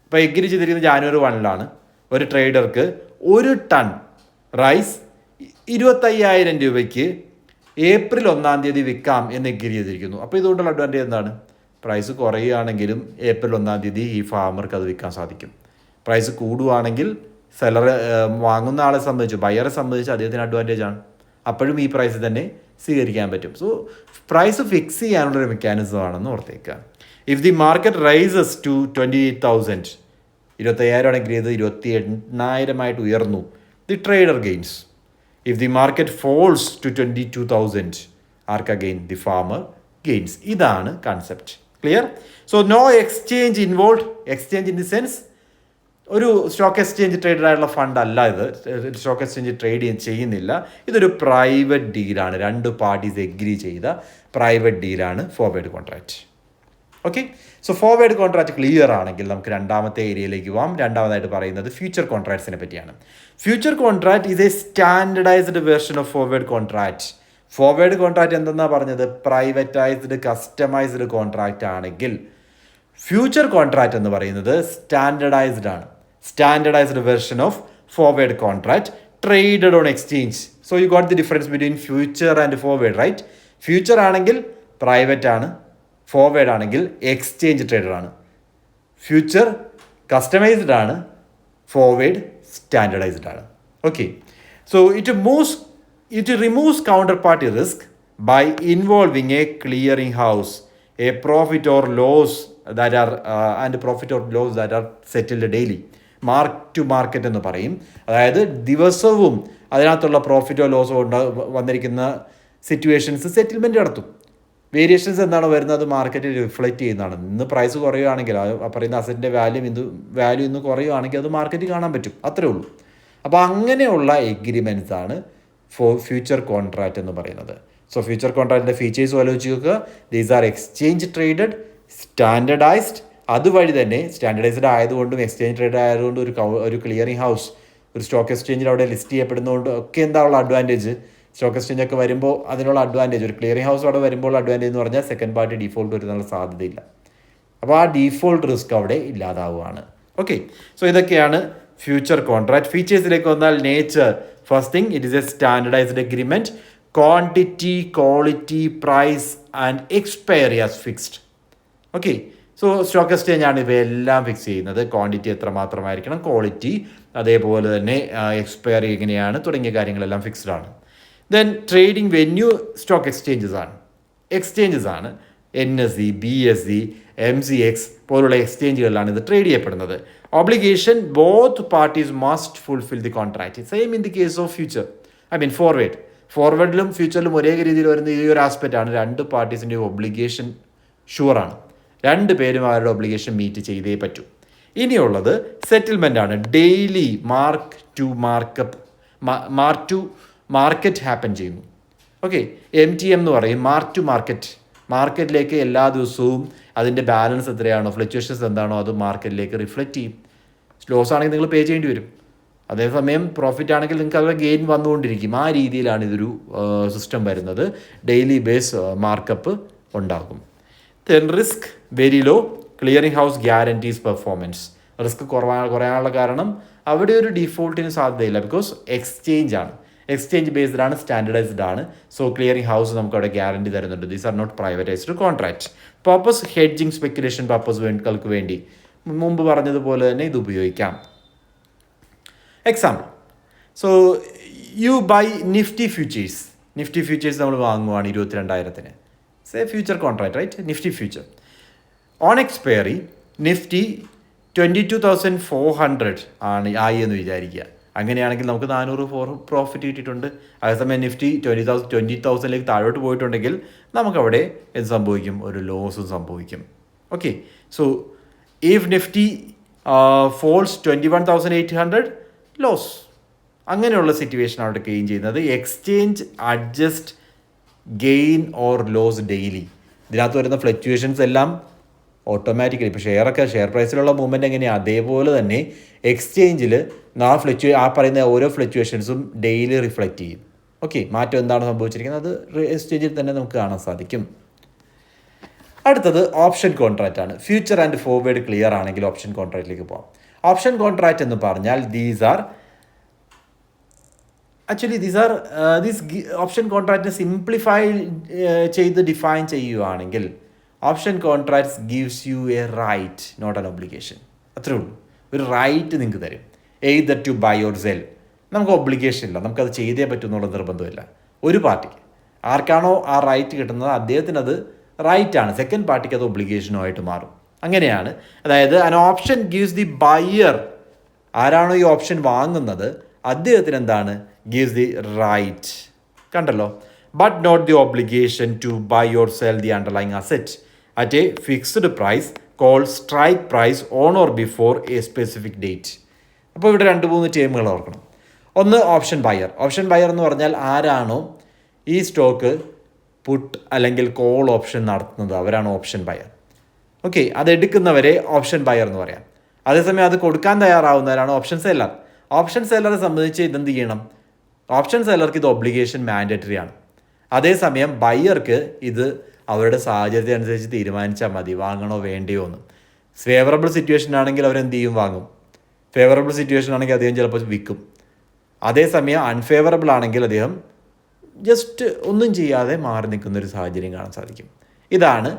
ഇപ്പോൾ എഗ്രി ചെയ്തിരിക്കുന്നത് January 1 ഒരു ട്രേഡർക്ക് 1 ton rice 25,000 രൂപയ്ക്ക് April 1 വിൽക്കാം എന്ന് എഗ്രി ചെയ്തിരിക്കുന്നു. അപ്പോൾ ഇതുകൊണ്ടുള്ള അഡ്വാൻറ്റേജ് എന്താണ്? പ്രൈസ് കുറയുകയാണെങ്കിലും April 1 ഈ ഫാമർക്ക് അത് വിൽക്കാൻ സാധിക്കും. പ്രൈസ് കൂടുകയാണെങ്കിൽ സെല്ലർ വാങ്ങുന്ന ആളെ സംബന്ധിച്ച്, ബയറെ സംബന്ധിച്ച് അദ്ദേഹത്തിന് അഡ്വാൻറ്റേജ് ആണ്. അപ്പോഴും ഈ പ്രൈസ് തന്നെ സ്വീകരിക്കാൻ പറ്റും. സോ പ്രൈസ് ഫിക്സ് ചെയ്യാനുള്ളൊരു മെക്കാനിസം ആണെന്ന് ഓർത്തേക്കുക. If the market rises to 28,000, 25,000 ആണെങ്കിൽ ഇത് 28,000 ഉയർന്നു, the trader gains. If the market falls to 22,000, ആർക്ക് ഗെയിൻ? The farmer gains. ഇതാണ് concept. Clear? So no exchange involve. Exchange in the sense ഒരു stock exchange traded ആയിട്ടുള്ള fund അല്ല ഇത്. Stock exchange trade ചെയ്യുന്നില്ല. ഇതൊരു പ്രൈവറ്റ് ഡീലാണ്. 2 പാർട്ടീസ് എഗ്രി ചെയ്ത പ്രൈവറ്റ് ഡീലാണ് forward contract. Okay, so forward contract clear ആണെങ്കിൽ നമുക്ക് രണ്ടാമത്തെ ഏരിയയിലേക്ക് പോകാം. രണ്ടാമതായിട്ട് പറയുന്നത് ഫ്യൂച്ചർ കോൺട്രാക്ട്സിനെ പറ്റിയാണ്. Future contract is a standardised version of forward contract. Forward contract എന്തെന്നാണ് പറഞ്ഞത്? പ്രൈവറ്റൈസ്ഡ് കസ്റ്റമൈസ്ഡ് കോൺട്രാക്റ്റ് ആണെങ്കിൽ ഫ്യൂച്ചർ കോൺട്രാക്റ്റ് എന്ന് പറയുന്നത് സ്റ്റാൻഡർഡൈസ്ഡ് ആണ്. Standardised version of forward contract traded on exchange. So you got the difference between future and forward, right? Future ആണെങ്കിൽ private ആണ്, forward ആണെങ്കിൽ exchange traded ആണ്. ഫ്യൂച്ചർ കസ്റ്റമൈസ്ഡ് ആണ്, forward standardised ആണ്. Okay, so it removes counterparty risk by involving a clearing house, a profit or loss that are settled daily. Mark to market എന്ന് പറയും. അതായത് ദിവസവും അതിനകത്തുള്ള പ്രോഫിറ്റോ ലോസോ വന്നിരിക്കുന്ന സിറ്റുവേഷൻസ് സെറ്റിൽമെൻറ്റ് നടത്തും. വേരിയേഷൻസ് എന്താണോ വരുന്നത് മാർക്കറ്റിൽ റിഫ്ലക്റ്റ് ചെയ്യുന്നതാണ്. ഇന്ന് പ്രൈസ് കുറയുകയാണെങ്കിൽ പറയുന്ന അസറ്റിൻ്റെ വാല്യൂ ഇന്ന് കുറയുകയാണെങ്കിൽ അത് മാർക്കറ്റിൽ കാണാൻ പറ്റും. അത്രേ ഉള്ളൂ. അപ്പോൾ അങ്ങനെയുള്ള എഗ്രിമെൻറ്റ്സ് ആണ് ഫ്യൂച്ചർ കോൺട്രാക്റ്റ് എന്ന് പറയുന്നത്. സോ ഫ്യൂച്ചർ കോൺട്രാക്റ്റിൻ്റെ ഫീച്ചേഴ്സ് ആലോചിച്ച് നോക്കുക. These are exchange traded, standardised. അതുവഴി തന്നെ സ്റ്റാൻഡർഡൈസ്ഡ് ആയതുകൊണ്ടും എക്സ്ചേഞ്ച് ട്രേഡ് ആയതുകൊണ്ടും ഒരു ക്ലിയറിംഗ് ഹൗസ്, ഒരു സ്റ്റോക്ക് എക്സ്ചേഞ്ചിൽ അവിടെ ലിസ്റ്റ് ചെയ്യപ്പെടുന്നതുകൊണ്ട് ഒക്കെ എന്താണുള്ള അഡ്വാൻറ്റേജ്? സ്റ്റോക്ക് എക്സ്ചേഞ്ച് ഒക്കെ വരുമ്പോൾ അതിനുള്ള അഡ്വാൻറ്റേജ്, ഒരു ക്ലിയറിംഗ് ഹൗസ് അവിടെ വരുമ്പോൾ അഡ്വാൻറ്റേജ് എന്ന് പറഞ്ഞാൽ സെക്കൻഡ് പാർട്ടി ഡീഫോൾട്ട് വരുന്നുള്ള സാധ്യതയില്ല. അപ്പോൾ ആ ഡീഫോൾട്ട് റിസ്ക് അവിടെ ഇല്ലാതാവുകയാണ്. ഓക്കെ, സോ ഇതൊക്കെയാണ് ഫ്യൂച്ചർ കോൺട്രാക്ട്. ഫീച്ചേഴ്സിലേക്ക് വന്നാൽ nature. First thing, it is a standardised agreement. Quantity, quality, price and expiry as fixed. Okay, so stock exchange ആണ് ഇവയെല്ലാം ഫിക്സ് ചെയ്യുന്നത്. ക്വാണ്ടിറ്റി എത്രമാത്രമായിരിക്കണം, ക്വാളിറ്റി, അതേപോലെ തന്നെ എക്സ്പയറി എങ്ങനെയാണ് തുടങ്ങിയ കാര്യങ്ങളെല്ലാം ഫിക്സ്ഡ് ആണ്. Then trading venue stock exchanges ആണ്. NSE, BSE, MCX പോലുള്ള എക്സ്ചേഞ്ചുകളിലാണ് ഇത് ട്രേഡ് ചെയ്യപ്പെടുന്നത്. Obligation, both parties must fulfil the contract. Same in the case of future, ഫോർവേഡിലും ഫ്യൂച്ചറിലും ഒരേ രീതിയിൽ വരുന്ന ഈ ഒരു ആസ്പെക്റ്റ് ആണ്. 2 പാർട്ടീസിൻ്റെ ഒബ്ലിഗേഷൻ ഷുവറാണ്. 2 പേരും അവരുടെ ഒബ്ലിഗേഷൻ മീറ്റ് ചെയ്തേ പറ്റൂ. ഇനിയുള്ളത് സെറ്റിൽമെൻ്റ് ആണ്. ഡെയിലി മാർക്കറ്റ് ഹാപ്പൻ ചെയ്യുന്നു. ഓക്കെ, MTM എന്ന് പറയും, മാർക്ക് ടു മാർക്കറ്റ്. മാർക്കറ്റിലേക്ക് എല്ലാ ദിവസവും അതിൻ്റെ ബാലൻസ് എത്രയാണോ, ഫ്ലക്ച്വേഷൻസ് എന്താണോ അത് മാർക്കറ്റിലേക്ക് റിഫ്ലക്റ്റ് ചെയ്യും. ലോസ് ആണെങ്കിൽ നിങ്ങൾ പേ ചെയ്യേണ്ടി വരും. അതേസമയം പ്രോഫിറ്റ് ആണെങ്കിൽ നിങ്ങൾക്ക് അതിൽ ഗെയിൻ വന്നുകൊണ്ടിരിക്കും. ആ രീതിയിലാണ് ഇതൊരു സിസ്റ്റം വരുന്നത്. ഡെയിലി ബേസ് മാർക്കപ്പ് ഉണ്ടാകും. Then risk very low. Clearing house guarantees performance. Risk കുറയാനുള്ള കാരണം അവിടെ ഒരു ഡിഫോൾട്ടിന് സാധ്യതയില്ല. ബിക്കോസ് എക്സ്ചേഞ്ച് ബേസ്ഡ് ആണ്, സ്റ്റാൻഡർഡൈസ്ഡ് ആണ്. സോ ക്ലിയറിംഗ് ഹൗസ് നമുക്ക് അവിടെ ഗ്യാരണ്ടി തരുന്നുണ്ട്. These are not privatised contract. Purpose hedging, speculation പർപ്പസുകൾക്ക് വേണ്ടി മുമ്പ് പറഞ്ഞതുപോലെ തന്നെ ഇത് ഉപയോഗിക്കാം. Example, so you buy Nifty futures നമ്മൾ വാങ്ങുവാണ് 22,000-ന്. Say future contract, right? Nifty future on expiry Nifty 22,400 ആയി എന്ന് വിചാരിക്കുക. അങ്ങനെയാണെങ്കിൽ നമുക്ക് 400 പ്രോഫിറ്റ് കിട്ടിയിട്ടുണ്ട്. അതേസമയം നിഫ്റ്റി 20,000ലേക്ക് താഴോട്ട് പോയിട്ടുണ്ടെങ്കിൽ നമുക്കവിടെ എന്ത് സംഭവിക്കും? ഒരു ലോസും സംഭവിക്കും. Okay, so if Nifty falls 21,800, loss. അങ്ങനെയുള്ള സിറ്റുവേഷൻ അവിടെ ഗെയിൻ ചെയ്യുന്നത്. Exchange adjust gain or loss daily. ഇതിനകത്ത് വരുന്ന ഫ്ലക്ച്വേഷൻസ് എല്ലാം ഓട്ടോമാറ്റിക്കലി, ഇപ്പോൾ ഷെയർ പ്രൈസിലുള്ള മൂവ്മെൻറ്റ് എങ്ങനെയാണ് അതേപോലെ തന്നെ എക്സ്ചേഞ്ചിൽ ആ പറയുന്ന ഓരോ ഫ്ലക്ച്വേഷൻസും ഡെയിലി റിഫ്ലക്റ്റ് ചെയ്യും. ഓക്കെ, മാറ്റം എന്താണ് സംഭവിച്ചിരിക്കുന്നത് അത് എക്സ്ചേഞ്ചിൽ തന്നെ നമുക്ക് കാണാൻ സാധിക്കും. അടുത്തത് ഓപ്ഷൻ കോൺട്രാക്റ്റ് ആണ്. ഫ്യൂച്ചർ ആൻഡ് ഫോർവേഡ് ക്ലിയർ ആണെങ്കിൽ ഓപ്ഷൻ കോൺട്രാക്റ്റിലേക്ക് പോകാം. ഓപ്ഷൻ കോൺട്രാക്റ്റ് എന്ന് പറഞ്ഞാൽ ദീസ് ഓപ്ഷൻ കോൺട്രാക്റ്റിനെ സിംപ്ലിഫൈ ചെയ്ത് ഡിഫൈൻ ചെയ്യുകയാണെങ്കിൽ option contracts gives you a right, not an obligation. അത്രേ ഉള്ളൂ. ഒരു റൈറ്റ് നിങ്ങൾക്ക് തരും. Either to buy or sell. നമുക്ക് ഒബ്ലിഗേഷൻ ഇല്ല, നമുക്കത് ചെയ്തേ പറ്റും എന്നുള്ള നിർബന്ധമില്ല ഒരു പാർട്ടിക്ക്. ആർക്കാണോ ആ റൈറ്റ് കിട്ടുന്നത് അദ്ദേഹത്തിന് അത് റൈറ്റാണ്, സെക്കൻഡ് പാർട്ടിക്ക് അത് ഒബ്ലിഗേഷനോ ആയിട്ട് മാറും. അങ്ങനെയാണ്. അതായത് an option gives the buyer, ആരാണോ ഈ ഓപ്ഷൻ വാങ്ങുന്നത് അദ്ദേഹത്തിന് എന്താണ്, ഗീവ്സ് ദി റൈറ്റ്. കണ്ടല്ലോ. But not the obligation to buy or sell the underlying asset at a fixed price call strike price on or before a specific date. അപ്പോൾ ഇവിടെ 2-3 ടേമുകൾ ഓർക്കണം. ഒന്ന് ഓപ്ഷൻ ബയർ. ഓപ്ഷൻ ബയർ എന്ന് പറഞ്ഞാൽ ആരാണോ ഈ stock puttu അല്ലെങ്കിൽ കോൾ ഓപ്ഷൻ നടത്തുന്നത് അവരാണ് ഓപ്ഷൻ ബയർ. ഓക്കെ, അതെടുക്കുന്നവരെ ഓപ്ഷൻ ബയർ എന്ന് പറയാം. അതേസമയം അത് കൊടുക്കാൻ തയ്യാറാവുന്നവരാണ് ഓപ്ഷൻ സെല്ലർ. ഓപ്ഷൻ സെല്ലറെ സംബന്ധിച്ച് ഇതെന്ത് ചെയ്യണം, ഓപ്ഷൻ സെല്ലർക്ക് ഇത് ഒബ്ലിഗേഷൻ മാൻഡേറ്ററി ആണ്. അതേസമയം ബയ്യർക്ക് ഇത് അവരുടെ സാഹചര്യത്തെ അനുസരിച്ച് തീരുമാനിച്ചാൽ മതി വാങ്ങണോ വേണ്ടയോ എന്ന്. ഫേവറബിൾ സിറ്റുവേഷൻ ആണെങ്കിൽ അവരെന്ത് ചെയ്യും, വാങ്ങും. ഫേവറബിൾ സിറ്റുവേഷൻ ആണെങ്കിൽ അദ്ദേഹം ചിലപ്പോൾ വിൽക്കും. അതേസമയം അൺഫേവറബിൾ ആണെങ്കിൽ അദ്ദേഹം ജസ്റ്റ് ഒന്നും ചെയ്യാതെ മാറി നിൽക്കുന്നൊരു സാഹചര്യം കാണാൻ സാധിക്കും. ഇതാണ്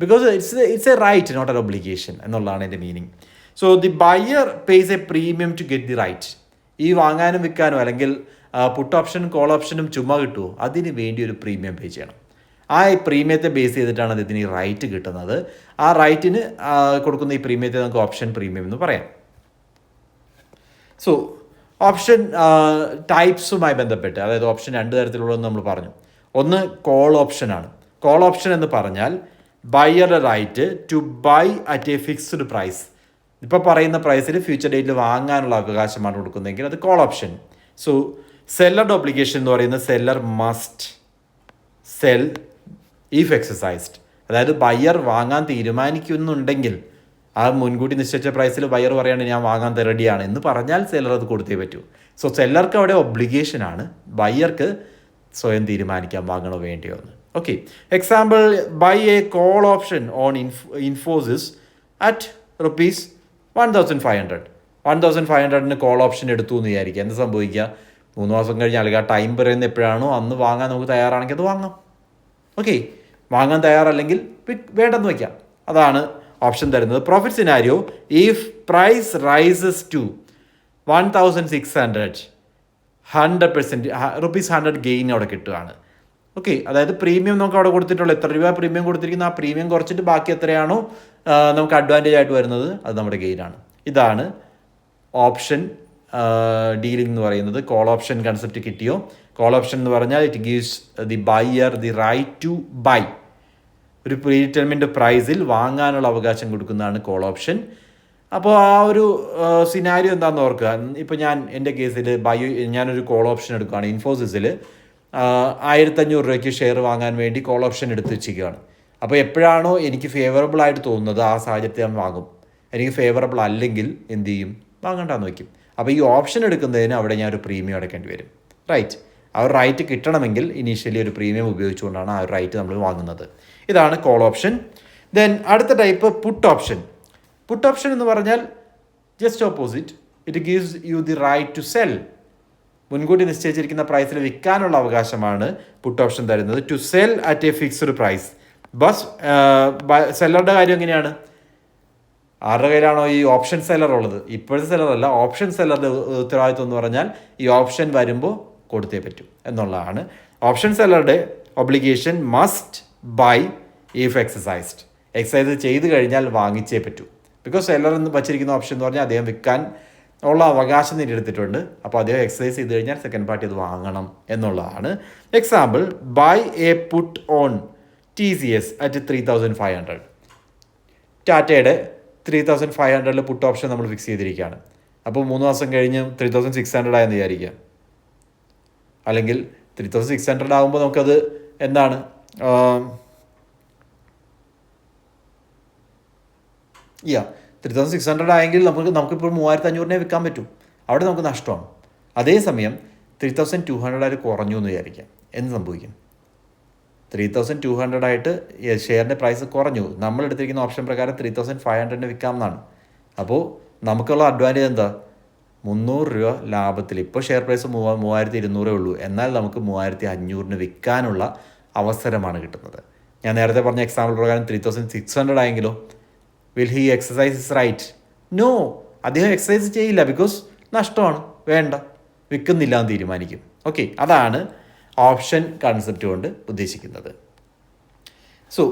because it's a right not an obligation എന്നുള്ളതാണ് എൻ്റെ meaning. So the buyer pays a premium to get the right. ഈ വാങ്ങാനും വിൽക്കാനും അല്ലെങ്കിൽ പുട്ട് ഓപ്ഷനും കോൾ ഓപ്ഷനും ചുമ്മാ കിട്ടുമോ, അതിന് വേണ്ടി ഒരു പ്രീമിയം പേ ചെയ്യണം. ആ പ്രീമിയത്തെ ബേസ് ചെയ്തിട്ടാണ് അദ്ദേഹത്തിന് ഈ റൈറ്റ് കിട്ടുന്നത്. ആ റൈറ്റിന് കൊടുക്കുന്ന ഈ പ്രീമിയത്തെ നമുക്ക് ഓപ്ഷൻ പ്രീമിയം എന്ന് പറയാം. സോ ഓപ്ഷൻ ടൈപ്സുമായി ബന്ധപ്പെട്ട്, അതായത് ഓപ്ഷൻ 2 തരത്തിലുള്ളതെന്ന് നമ്മൾ പറഞ്ഞു. ഒന്ന് കോൾ ഓപ്ഷനാണ്. കോൾ ഓപ്ഷൻ എന്ന് പറഞ്ഞാൽ ബയ്യറുടെ right to buy at a fixed price. ഇപ്പോൾ പറയുന്ന പ്രൈസിൽ ഫ്യൂച്ചർ ഡേറ്റിൽ വാങ്ങാനുള്ള അവകാശമാണ് കൊടുക്കുന്നതെങ്കിൽ അത് കോൾ ഓപ്ഷൻ. സോ സെല്ലറുടെ ഒബ്ലിഗേഷൻ എന്ന് പറയുന്നത് seller must sell if exercised. അതായത് ബയ്യർ വാങ്ങാൻ തീരുമാനിക്കുന്നുണ്ടെങ്കിൽ ആ മുൻകൂട്ടി നിശ്ചയിച്ച പ്രൈസിൽ ബയ്യർ പറയുകയാണ് ഞാൻ വാങ്ങാൻ റെഡിയാണ് എന്ന് പറഞ്ഞാൽ സെല്ലർ അത് കൊടുത്തേ പറ്റൂ. സോ സെല്ലർക്ക് അവിടെ ഒബ്ലിഗേഷനാണ്, ബയ്യർക്ക് സ്വയം തീരുമാനിക്കാം വാങ്ങണോ വേണ്ടിയോ എന്ന്. Okay, example buy a call option on Infosys at ₹1,500. 1,500 call option എടുത്തു എന്ന് വിചാരിക്കുക. എന്ത് സംഭവിക്കുക, 3 മാസം കഴിഞ്ഞ് അല്ലെങ്കിൽ ആ ടൈം പറയുന്നത് എപ്പോഴാണോ അന്ന് വാങ്ങാൻ നമുക്ക് തയ്യാറാണെങ്കിൽ അത് വാങ്ങാം. ഓക്കെ, വാങ്ങാൻ തയ്യാറല്ലെങ്കിൽ വേണ്ടെന്ന് വയ്ക്കാം. അതാണ് ഓപ്ഷൻ തരുന്നത്. Profit scenario, if price rises to 1,600 100% ₹100 gain അവിടെ കിട്ടുകയാണ്. ഓക്കെ, അതായത് പ്രീമിയം നമുക്ക് അവിടെ കൊടുത്തിട്ടുള്ള എത്ര രൂപ പ്രീമിയം കൊടുത്തിരിക്കുന്ന ആ പ്രീമിയം കുറച്ചിട്ട് ബാക്കി എത്രയാണോ നമുക്ക് അഡ്വാൻറ്റേജ് ആയിട്ട് വരുന്നത് അത് നമ്മുടെ ഗെയിനാണ്. ഇതാണ് ഓപ്ഷൻ ഡീലിംഗ് എന്ന് പറയുന്നത്. കോൾ ഓപ്ഷൻ കൺസെപ്റ്റ് കിട്ടിയോ? കോൾ ഓപ്ഷൻ എന്ന് പറഞ്ഞാൽ it gives the buyer the right to buy. ഒരു പ്രീ ഡിറ്റർമിൻഡ് പ്രൈസിൽ വാങ്ങാനുള്ള അവകാശം കൊടുക്കുന്നതാണ് കോൾ ഓപ്ഷൻ. അപ്പോൾ ആ ഒരു സിനാരിയോ എന്താണെന്ന് ഓർക്കുക. ഇപ്പോൾ ഞാൻ എൻ്റെ കേസിൽ ഞാനൊരു കോൾ ഓപ്ഷൻ എടുക്കുകയാണ്. ഇൻഫോസിസിൽ 1,500 രൂപയ്ക്ക് ഷെയർ വാങ്ങാൻ വേണ്ടി കോൾ ഓപ്ഷൻ എടുത്ത് വെച്ചിരിക്കുകയാണ്. അപ്പോൾ എപ്പോഴാണോ എനിക്ക് ഫേവറബിൾ ആയിട്ട് തോന്നുന്നത് ആ സാഹചര്യത്തിൽ ഞാൻ വാങ്ങും. എനിക്ക് ഫേവറബിൾ അല്ലെങ്കിൽ എന്ത് ചെയ്യും, വാങ്ങണ്ടെന്ന് വയ്ക്കും. അപ്പോൾ ഈ ഓപ്ഷൻ എടുക്കുന്നതിന് അവിടെ ഞാൻ ഒരു പ്രീമിയം അടയ്ക്കേണ്ടി വരും. റൈറ്റ്, ആ ഒരു റൈറ്റ് കിട്ടണമെങ്കിൽ ഇനീഷ്യലി ഒരു പ്രീമിയം ഉപയോഗിച്ചുകൊണ്ടാണ് ആ ഒരു റൈറ്റ് നമ്മൾ വാങ്ങുന്നത്. ഇതാണ് കോൾ ഓപ്ഷൻ. ദെൻ അടുത്ത type put option. Put option എന്ന് പറഞ്ഞാൽ just opposite. It gives you the right to sell. മുൻകൂട്ടി നിശ്ചയിച്ചിരിക്കുന്ന പ്രൈസിൽ വിൽക്കാനുള്ള അവകാശമാണ് പുട്ട് ഓപ്ഷൻ തരുന്നത്. To sell at a fixed price. സെല്ലറുടെ കാര്യം എങ്ങനെയാണ്? ആരുടെ കയ്യിലാണോ ഈ ഓപ്ഷൻ സെല്ലർ ഉള്ളത്, ഇപ്പോഴത്തെ സെല്ലറല്ല, ഓപ്ഷൻ സെല്ലറുടെ ഉത്തരവാദിത്വം എന്ന് പറഞ്ഞാൽ ഈ ഓപ്ഷൻ വരുമ്പോൾ കൊടുത്തേ പറ്റൂ എന്നുള്ളതാണ്. ഓപ്ഷൻ സെല്ലറുടെ obligation must buy if exercised. Exercise ചെയ്ത് കഴിഞ്ഞാൽ വാങ്ങിച്ചേ പറ്റൂ. ബിക്കോസ് സെല്ലർ എന്ന് വച്ചിരിക്കുന്ന ഓപ്ഷൻ എന്ന് പറഞ്ഞാൽ അദ്ദേഹം വിൽക്കാൻ ഉള്ള അവകാശം നേടിയെടുത്തിട്ടുണ്ട്. അപ്പോൾ അദ്ദേഹം എക്സസൈസ് ചെയ്ത് കഴിഞ്ഞാൽ സെക്കൻഡ് പാർട്ടി അത് വാങ്ങണം എന്നുള്ളതാണ്. Example buy a put on TCS at 3,500. ടാറ്റയുടെ 3,500 പുട്ട് ഓപ്ഷൻ നമ്മൾ ഫിക്സ് ചെയ്തിരിക്കുകയാണ്. അപ്പോൾ 3 മാസം കഴിഞ്ഞ് 3,600 ആയെന്ന് വിചാരിക്കുക. അല്ലെങ്കിൽ 3,600 ആകുമ്പോൾ നമുക്കത് എന്താണ്, 3,600 ആയെങ്കിൽ നമുക്കിപ്പോൾ 3,500 വിൽക്കാൻ പറ്റും. അവിടെ നമുക്ക് നഷ്ടമാണ്. അതേസമയം 3,200 കുറഞ്ഞു എന്ന് വിചാരിക്കാം. എന്ത് സംഭവിക്കും? 3,200 ആയിട്ട് ഷെയറിൻ്റെ പ്രൈസ് കുറഞ്ഞു. നമ്മൾ എടുത്തിരിക്കുന്ന ഓപ്ഷൻ പ്രകാരം 3,500 വിൽക്കാം എന്നാണ്. അപ്പോൾ നമുക്കുള്ള അഡ്വാൻറ്റേജ് എന്താ? 300 രൂപ ലാഭത്തിൽ. ഇപ്പോൾ ഷെയർ പ്രൈസ് 3,200 ഉള്ളൂ, എന്നാൽ നമുക്ക് 3,500 വിൽക്കാനുള്ള അവസരമാണ് കിട്ടുന്നത്. ഞാൻ നേരത്തെ പറഞ്ഞ എക്സാമ്പിൾ പ്രകാരം 3,600 ആയെങ്കിലോ, will he exercise is right? No, അദ്ദേഹം എക്സസൈസ് ചെയ്യില്ല. ബിക്കോസ് നഷ്ടമാണ്, വേണ്ട, വിൽക്കുന്നില്ല എന്ന് തീരുമാനിക്കും. ഓക്കെ, അതാണ് ഓപ്ഷൻ കൺസെപ്റ്റ് കൊണ്ട് ഉദ്ദേശിക്കുന്നത്. സോ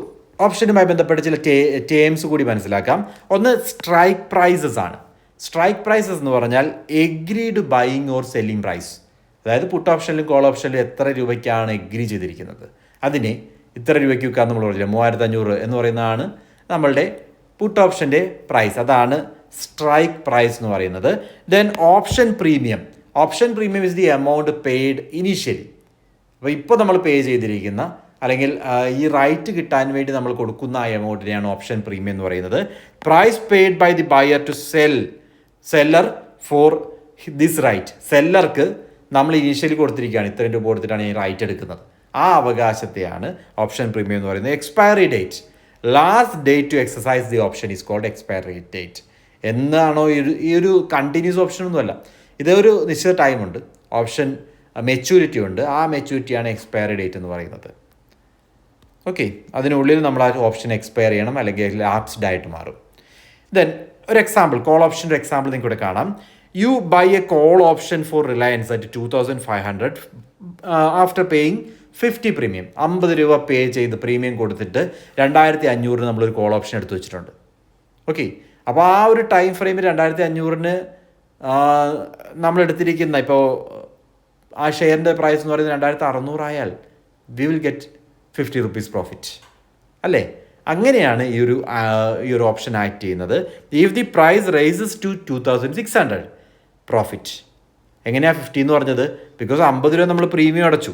ഓപ്ഷനുമായി ബന്ധപ്പെട്ട് ചില ടേംസ് കൂടി മനസ്സിലാക്കാം. ഒന്ന് സ്ട്രൈക്ക് പ്രൈസസ് ആണ്. സ്ട്രൈക്ക് പ്രൈസസ് എന്ന് പറഞ്ഞാൽ agreed buying or selling price. അതായത് പുട്ട് ഓപ്ഷനിലും കോൾ ഓപ്ഷനിലും എത്ര രൂപയ്ക്കാണ് എഗ്രി ചെയ്തിരിക്കുന്നത് അതിനെ ഇത്ര രൂപയ്ക്ക് വിൽക്കാൻ നമ്മൾ പറഞ്ഞില്ല, 3500 എന്ന് പറയുന്നതാണ് നമ്മളുടെ പുട്ട് ഓപ്ഷൻ്റെ പ്രൈസ്. അതാണ് സ്ട്രൈക്ക് പ്രൈസ് എന്ന് പറയുന്നത്. Then option premium. Option premium is the amount paid initially. അപ്പോൾ ഇപ്പോൾ നമ്മൾ പേ ചെയ്തിരിക്കുന്ന അല്ലെങ്കിൽ ഈ റൈറ്റ് കിട്ടാൻ വേണ്ടി നമ്മൾ കൊടുക്കുന്ന ആ എമൗണ്ടിനെയാണ് ഓപ്ഷൻ പ്രീമിയം എന്ന് പറയുന്നത്. Price paid by the buyer to seller for this right. സെല്ലർക്ക് നമ്മൾ ഇനീഷ്യലി കൊടുത്തിരിക്കുകയാണ്, ഇത്രയും രൂപ കൊടുത്തിട്ടാണ് ഈ റൈറ്റ് എടുക്കുന്നത്. ആ അവകാശത്തെയാണ് ഓപ്ഷൻ പ്രീമിയം എന്ന് പറയുന്നത്. Expiry date, last date to exercise the option is called expiry date. എന്നാണോ ഈ ഒരു കണ്ടിന്യൂസ് ഓപ്ഷൻ ഒന്നുമല്ല, ഇതൊരു നിശ്ചിത ടൈമുണ്ട്. ഓപ്ഷൻ മെച്യൂരിറ്റി ഉണ്ട്, ആ മെച്യൂരിറ്റിയാണ് എക്സ്പയറി ഡേറ്റ് എന്ന് പറയുന്നത്. ഓക്കെ, അതിനുള്ളിൽ നമ്മൾ ആ ഓപ്ഷൻ എക്സ്പയർ ചെയ്യണം, അല്ലെങ്കിൽ ലാപ്സ്ഡ് ആയിട്ട് മാറും. ദെൻ ഒരു എക്സാമ്പിൾ, കോൾ ഓപ്ഷൻ്റെ എക്സാമ്പിൾ നിങ്ങൾക്ക് ഇവിടെ കാണാം. You buy a call option for Reliance at 2500 after paying 50 premium. 50 രൂപ പേ ചെയ്ത് പ്രീമിയം കൊടുത്തിട്ട് 2500 നമ്മളൊരു കോൾ ഓപ്ഷൻ എടുത്ത് വെച്ചിട്ടുണ്ട്. ഓക്കെ, അപ്പോൾ ആ ഒരു ടൈം ഫ്രെയിമിൽ 2500 നമ്മൾ എടുത്തിരിക്കുന്ന ഇപ്പോൾ ആ ഷെയറിൻ്റെ പ്രൈസ് എന്ന് പറയുന്നത് 2600 ആയാൽ we will get 50 rupees profit അല്ലേ? അങ്ങനെയാണ് ഈ ഒരു ഓപ്ഷൻ ആക്ട് ചെയ്യുന്നത്. If the price rises to 2600 profit. എങ്ങനെയാണ് 50 എന്ന് പറഞ്ഞത്? ബിക്കോസ് 50 രൂപ നമ്മൾ പ്രീമിയം അടച്ചു,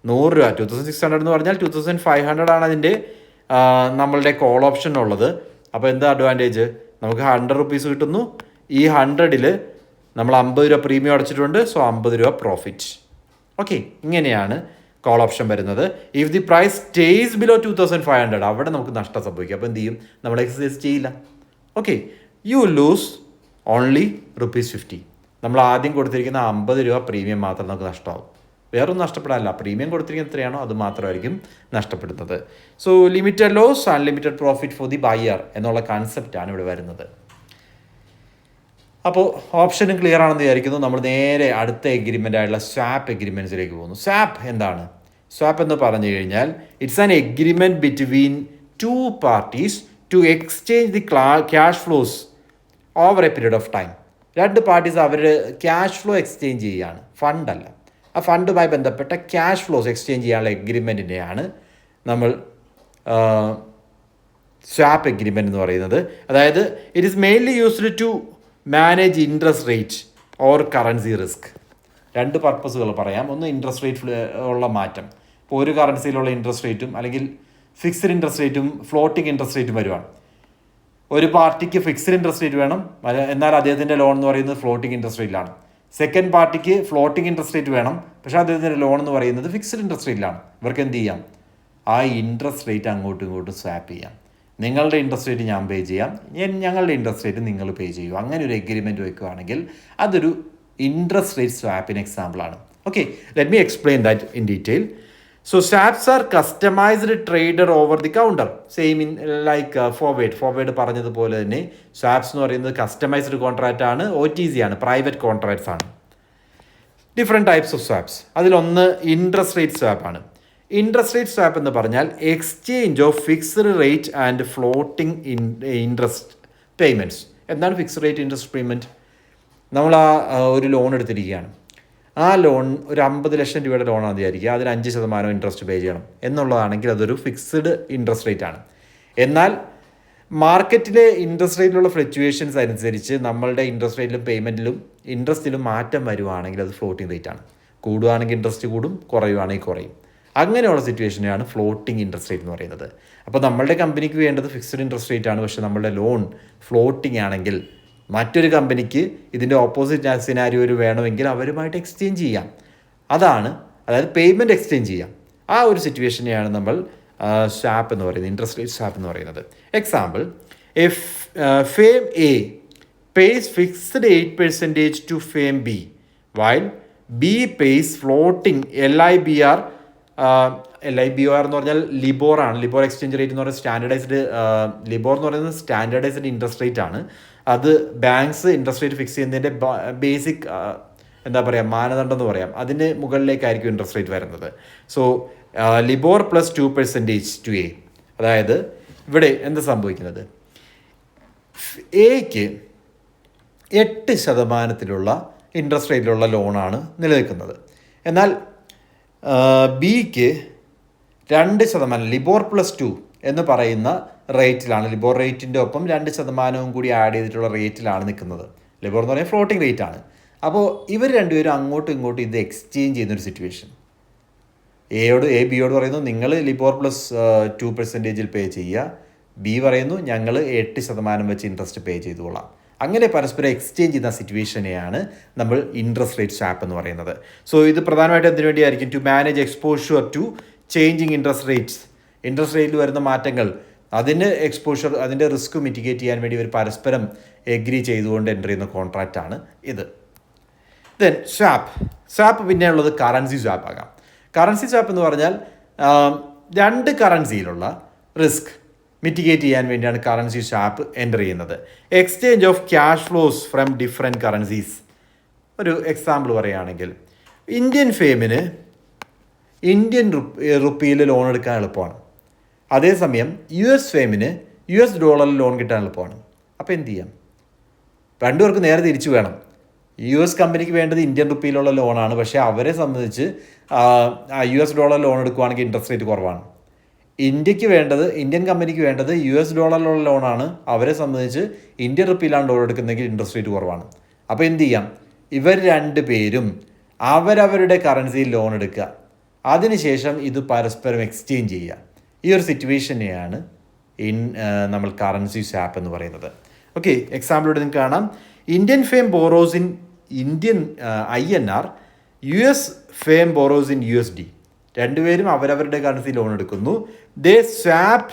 100 രൂപ 2600 എന്ന് പറഞ്ഞാൽ 2500 ആണ് അതിൻ്റെ നമ്മളുടെ കോൾ ഓപ്ഷൻ ഉള്ളത്. അപ്പോൾ എന്താ അഡ്വാൻറ്റേജ്? നമുക്ക് 100 rupees കിട്ടുന്നു. ഈ 100ൽ നമ്മൾ 50 രൂപ പ്രീമിയം അടച്ചിട്ടുണ്ട്, സോ 50 രൂപ പ്രോഫിറ്റ്. ഓക്കെ, ഇങ്ങനെയാണ് കോൾ ഓപ്ഷൻ വരുന്നത്. If the price stays below 2500 അവിടെ നമുക്ക് നഷ്ടം സംഭവിക്കും. അപ്പോൾ എന്ത് ചെയ്യും? നമ്മൾ എക്സസൈസ് ചെയ്യില്ല. Okay, you lose only ₹50. നമ്മൾ ആദ്യം കൊടുത്തിരിക്കുന്ന 50 രൂപ പ്രീമിയം മാത്രം നമുക്ക് നഷ്ടമാവും, വേറൊന്നും നഷ്ടപ്പെടാനില്ല. പ്രീമിയം കൊടുത്തിരിക്കുന്ന എത്രയാണോ അത് മാത്രമായിരിക്കും നഷ്ടപ്പെടുന്നത്. So limited loss unlimited profit for the buyer എന്നുള്ള കൺസെപ്റ്റാണ് ഇവിടെ വരുന്നത്. അപ്പോൾ ഓപ്ഷനും ക്ലിയർ ആണെന്ന് വിചാരിക്കുന്നു. നമ്മൾ നേരെ അടുത്ത എഗ്രിമെൻ്റ് ആയിട്ടുള്ള സ്വാപ്പ് എഗ്രിമെൻറ്റ്സിലേക്ക് പോകുന്നു. സ്വാപ്പ് എന്താണ്? സ്വാപ്പ് എന്ന് പറഞ്ഞു കഴിഞ്ഞാൽ it's an agreement between 2 parties to exchange the cash flows over a period of time. 2 parties അവർ ക്യാഷ് ഫ്ലോ എക്സ്ചേഞ്ച് ചെയ്യുകയാണ്, ഫണ്ടല്ല. ആ ഫണ്ടുമായി ബന്ധപ്പെട്ട ക്യാഷ് ഫ്ലോസ് എക്സ്ചേഞ്ച് ചെയ്യാനുള്ള എഗ്രിമെൻറ്റിനെയാണ് നമ്മൾ സ്വാപ്പ് എഗ്രിമെൻറ്റ് എന്ന് പറയുന്നത്. അതായത് it is mainly used to manage interest rate or currency risk. 2 പർപ്പസുകൾ പറയാം. ഒന്ന് ഇൻട്രസ്റ്റ് റേറ്റ് ഉള്ള മാറ്റം. ഇപ്പോൾ ഒരു കറൻസിയിലുള്ള ഇൻട്രസ്റ്റ് റേറ്റും അല്ലെങ്കിൽ ഫിക്സ്ഡ് ഇൻട്രസ്റ്റ് റേറ്റും ഫ്ലോട്ടിംഗ് ഇൻട്രസ്റ്റ് റേറ്റും വരുവാണ്. ഒരു പാർട്ടിക്ക് ഫിക്സ്ഡ് ഇൻട്രസ്റ്റ് റേറ്റ് വേണം, എന്നാൽ അദ്ദേഹത്തിൻ്റെ ലോൺ എന്ന് പറയുന്നത് ഫ്ലോട്ടിംഗ് ഇൻട്രസ്റ്റ് റേറ്റിലാണ്. സെക്കൻഡ് പാർട്ടിക്ക് ഫ്ലോട്ടിംഗ് ഇൻട്രസ്റ്റ് റേറ്റ് വേണം, പക്ഷേ അദ്ദേഹത്തിൻ്റെ ലോൺ എന്ന് പറയുന്നത് ഫിക്സ്ഡ് ഇൻട്രസ്റ്റ് റേറ്റിലാണ്. ഇവർക്ക് എന്ത് ചെയ്യാം? ആ ഇൻട്രസ്റ്റ് റേറ്റ് അങ്ങോട്ടും ഇങ്ങോട്ടും സ്വാപ്പ് ചെയ്യാം. നിങ്ങളുടെ ഇൻട്രസ്റ്റ് റേറ്റ് ഞാൻ പേ ചെയ്യാം, ഞങ്ങളുടെ ഇൻട്രസ്റ്റ് റേറ്റ് നിങ്ങൾ പേ ചെയ്യും. അങ്ങനെ ഒരു എഗ്രിമെൻറ്റ് വയ്ക്കുകയാണെങ്കിൽ അതൊരു ഇൻട്രസ്റ്റ് റേറ്റ് സ്വാപ്പിന് എക്സാമ്പിളാണ്. Okay, let me explain that in detail. So swaps are customised trader over the counter. Same in like forward പറഞ്ഞതുപോലെ തന്നെ സ്വാപ്സ് എന്ന് പറയുന്നത് കസ്റ്റമൈസ്ഡ് കോൺട്രാക്റ്റ് ആണ്, OTC ആണ്, പ്രൈവറ്റ് കോൺട്രാക്ട്സ് ആണ്. Different types of swaps. അതിലൊന്ന് ഇൻട്രസ്റ്റ് റേറ്റ് സ്വാപ്പ് ആണ്. Interest rate swap എന്ന് പറഞ്ഞാൽ exchange of fixed rate and floating interest payments. എന്താണ് ഫിക്സ്ഡ് റേറ്റ് ഇൻട്രസ്റ്റ് പേയ്മെൻറ്റ്? നമ്മൾ ഒരു ലോൺ എടുത്തിരിക്കുകയാണ്. ആ ലോൺ ഒരു 50 ലക്ഷം രൂപയുടെ ലോണാണെന്ന് വിചാരിക്കുക. അതിന് 5% ഇൻട്രസ്റ്റ് പേ ചെയ്യണം എന്നുള്ളതാണെങ്കിൽ അതൊരു ഫിക്സ്ഡ് ഇൻട്രസ്റ്റ് റേറ്റ് ആണ്. എന്നാൽ മാർക്കറ്റിലെ ഇൻട്രസ്റ്റ് റേറ്റിലുള്ള ഫ്ലക്ച്വേഷൻസ് അനുസരിച്ച് നമ്മളുടെ ഇൻട്രസ്റ്റ് റേറ്റിലും പേയ്മെൻറ്റിലും ഇൻട്രസ്റ്റിലും മാറ്റം വരുവാണെങ്കിൽ അത് ഫ്ലോട്ടിംഗ് റേറ്റ് ആണ്. കൂടുകയാണെങ്കിൽ ഇൻട്രസ്റ്റ് കൂടും, കുറയുവാണെങ്കിൽ കുറയും. അങ്ങനെയുള്ള സിറ്റുവേഷനെയാണ് ഫ്ലോട്ടിംഗ് ഇൻട്രസ്റ്റ് റേറ്റ് എന്ന് പറയുന്നത്. അപ്പോൾ നമ്മളുടെ കമ്പനിക്ക് വേണ്ടത് ഫിക്സ്ഡ് ഇൻട്രസ്റ്റ് റേറ്റ് ആണ്, പക്ഷേ നമ്മളുടെ ലോൺ ഫ്ലോട്ടിംഗ് ആണെങ്കിൽ മറ്റൊരു കമ്പനിക്ക് ഇതിൻ്റെ ഓപ്പോസിറ്റ് സിനാരിയോയിൽ വേണമെങ്കിൽ അവരുമായിട്ട് എക്സ്ചേഞ്ച് ചെയ്യാം. അതായത് പേയ്മെൻറ്റ് എക്സ്ചേഞ്ച് ചെയ്യാം. ആ ഒരു സിറ്റുവേഷനെയാണ് നമ്മൾ സ്വാപ്പ് എന്ന് പറയുന്നത്, ഇൻട്രസ്റ്റ് റേറ്റ് സ്വാപ്പ് എന്ന് പറയുന്നത്. Example, if firm A pays fixed 8% to firm B while B pays floating LIBOR എന്ന് പറഞ്ഞാൽ ലിബോർ ആണ്. ലിബോർ എക്സ്ചേഞ്ച് റേറ്റ് എന്ന് പറയുന്നത് സ്റ്റാൻഡർഡൈസ്ഡ്, ലിബോർ എന്ന് പറയുന്നത് സ്റ്റാൻഡർഡൈസ്ഡ് ഇൻട്രസ്റ്റ് റേറ്റ് ആണ്. അത് ബാങ്ക്സ് ഇൻട്രസ്റ്റ് റേറ്റ് ഫിക്സ് ചെയ്യുന്നതിൻ്റെ ബേസിക് എന്താ പറയുക മാനദണ്ഡം എന്ന് പറയാം, അതിന് മുകളിലേക്കായിരിക്കും ഇൻട്രസ്റ്റ് റേറ്റ് വരുന്നത്. സോ ലിബോർ പ്ലസ് 2% ടു എ, അതായത് ഇവിടെ എന്താ സംഭവിക്കുന്നത്, എക്ക് 8% ഇൻട്രസ്റ്റ് റേറ്റിലുള്ള ലോണാണ് നിലനിൽക്കുന്നത്. എന്നാൽ ബിക്ക് 2% ലിബോർ പ്ലസ് 2 എന്ന് പറയുന്ന റേറ്റിലാണ്, ലിബോർ റേറ്റിൻ്റെ ഒപ്പം 2% കൂടി ആഡ് ചെയ്തിട്ടുള്ള റേറ്റിലാണ് നിൽക്കുന്നത്. ലിബോർ എന്ന് പറയുന്നത് ഫ്ലോട്ടിംഗ് റേറ്റ് ആണ്. അപ്പോൾ ഇവർ രണ്ടുപേരും അങ്ങോട്ടും ഇങ്ങോട്ടും ഇത് എക്സ്ചേഞ്ച് ചെയ്യുന്നൊരു സിറ്റുവേഷൻ. എ ബിയോട് പറയുന്നു നിങ്ങൾ ലിബോർ പ്ലസ് 2% പേ ചെയ്യുക, ബി പറയുന്നു ഞങ്ങൾ 8% വെച്ച് ഇൻട്രസ്റ്റ് പേ ചെയ്തുകൊള്ളാം. അങ്ങനെ പരസ്പരം എക്സ്ചേഞ്ച് ചെയ്യുന്ന സിറ്റുവേഷനെയാണ് നമ്മൾ ഇൻട്രസ്റ്റ് റേറ്റ് സ്വാപ്പ് എന്ന് പറയുന്നത്. സോ ഇത് പ്രധാനമായിട്ടും എന്തിനു വേണ്ടിയായിരിക്കും, to manage exposure to changing interest rates. Interest റേറ്റിൽ വരുന്ന മാറ്റങ്ങൾ, അതിന് എക്സ്പോഷർ, അതിൻ്റെ റിസ്ക് മിറ്റിഗേറ്റ് ചെയ്യാൻ വേണ്ടി ഇവർ പരസ്പരം എഗ്രി ചെയ്തുകൊണ്ട് എൻ്റർ ചെയ്യുന്ന കോൺട്രാക്റ്റാണ് ഇത്. ദെൻ സ്വാപ്പ് പിന്നെ ഉള്ളത് കറൻസി സ്വാപ്പ് ആകാം. കറൻസി സ്വാപ്പ് എന്ന് പറഞ്ഞാൽ രണ്ട് കറൻസിയിലുള്ള റിസ്ക് മിറ്റിഗേറ്റ് ചെയ്യാൻ വേണ്ടിയാണ് കറൻസി സ്വാപ്പ് എൻ്റർ ചെയ്യുന്നത്. Exchange of cash flows from different currencies. ഒരു എക്സാമ്പിൾ പറയുകയാണെങ്കിൽ, ഇന്ത്യൻ ഫേമിന് ഇന്ത്യൻ റുപ്പിയിൽ ലോൺ എടുക്കാൻ എളുപ്പമാണ്, അതേസമയം US ഫേമിന് US ഡോളറിൽ ലോൺ കിട്ടാൻ എളുപ്പമാണ്. അപ്പോൾ എന്ത് ചെയ്യാം, രണ്ടുപേർക്ക് നേരെ തിരിച്ചു വേണം. US കമ്പനിക്ക് വേണ്ടത് ഇന്ത്യൻ റുപ്പിയിലുള്ള ലോണാണ്, പക്ഷേ അവരെ സംബന്ധിച്ച് US ഡോളർ ലോൺ എടുക്കുകയാണെങ്കിൽ ഇൻട്രസ്റ്റ് റേറ്റ് കുറവാണ്. ഇന്ത്യൻ കമ്പനിക്ക് വേണ്ടത് US ഡോളറിലുള്ള ലോണാണ്, അവരെ സംബന്ധിച്ച് ഇന്ത്യൻ റുപ്പിയിലാണ് ലോൺ എടുക്കുന്നതെങ്കിൽ ഇൻട്രസ്റ്റ് റേറ്റ് കുറവാണ്. അപ്പോൾ എന്ത് ചെയ്യാം, ഇവർ രണ്ടുപേരും അവരവരുടെ കറൻസിയിൽ ലോൺ എടുക്കുക, അതിനുശേഷം ഇത് പരസ്പരം എക്സ്ചേഞ്ച് ചെയ്യുക. ഈ ഒരു സിറ്റുവേഷനെയാണ് നമ്മൾ കറൻസി സ്വാപ്പ് എന്ന് പറയുന്നത്. ഓക്കെ, എക്സാമ്പിളിലൂടെ നിങ്ങൾക്ക് കാണാം, Indian firm borrows in Indian INR, US firm borrows in USD. രണ്ടുപേരും അവരവരുടെ കറൻസി ലോൺ എടുക്കുന്നു. They swap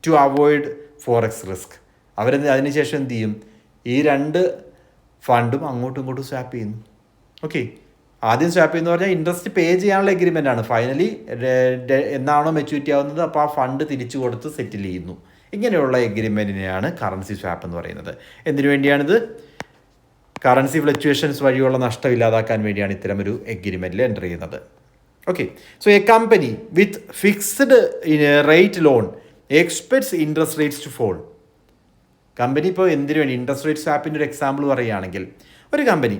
to avoid forex risk. അതിനുശേഷം എന്ത് ചെയ്യും, ഈ രണ്ട് ഫണ്ടും അങ്ങോട്ടും ഇങ്ങോട്ടും സ്വാപ്പ് ചെയ്യുന്നു. ഓക്കെ, ആദ്യം സ്വാപ്പ് ചെയ്യുന്ന പറഞ്ഞാൽ ഇൻട്രസ്റ്റ് പേ ചെയ്യാനുള്ള എഗ്രിമെൻ്റ് ആണ്. ഫൈനലി എന്നാണോ മെച്യൂരിറ്റി ആവുന്നത് അപ്പോൾ ആ ഫണ്ട് തിരിച്ചു കൊടുത്ത് സെറ്റിൽ ചെയ്യുന്നു. ഇങ്ങനെയുള്ള എഗ്രിമെൻറ്റിനെയാണ് കറൻസി സ്വാപ്പ് എന്ന് പറയുന്നത്. എന്തിനു വേണ്ടിയാണിത്, കറൻസി ഫ്ലക്ച്വേഷൻസ് വഴിയുള്ള നഷ്ടം ഇല്ലാതാക്കാൻ വേണ്ടിയാണ് ഇത്തരമൊരു എഗ്രിമെൻറ്റിൽ എൻ്റർ ചെയ്യുന്നത്. Okay, so a company with fixed rate loan expects interest rates to fall. Company ഇപ്പോൾ എന്തിനു വേണ്ടി, ഇൻട്രസ്റ്റ് റേറ്റ് സ്വാപ്പിൻ്റെ ഒരു എക്സാമ്പിൾ പറയുകയാണെങ്കിൽ, ഒരു കമ്പനി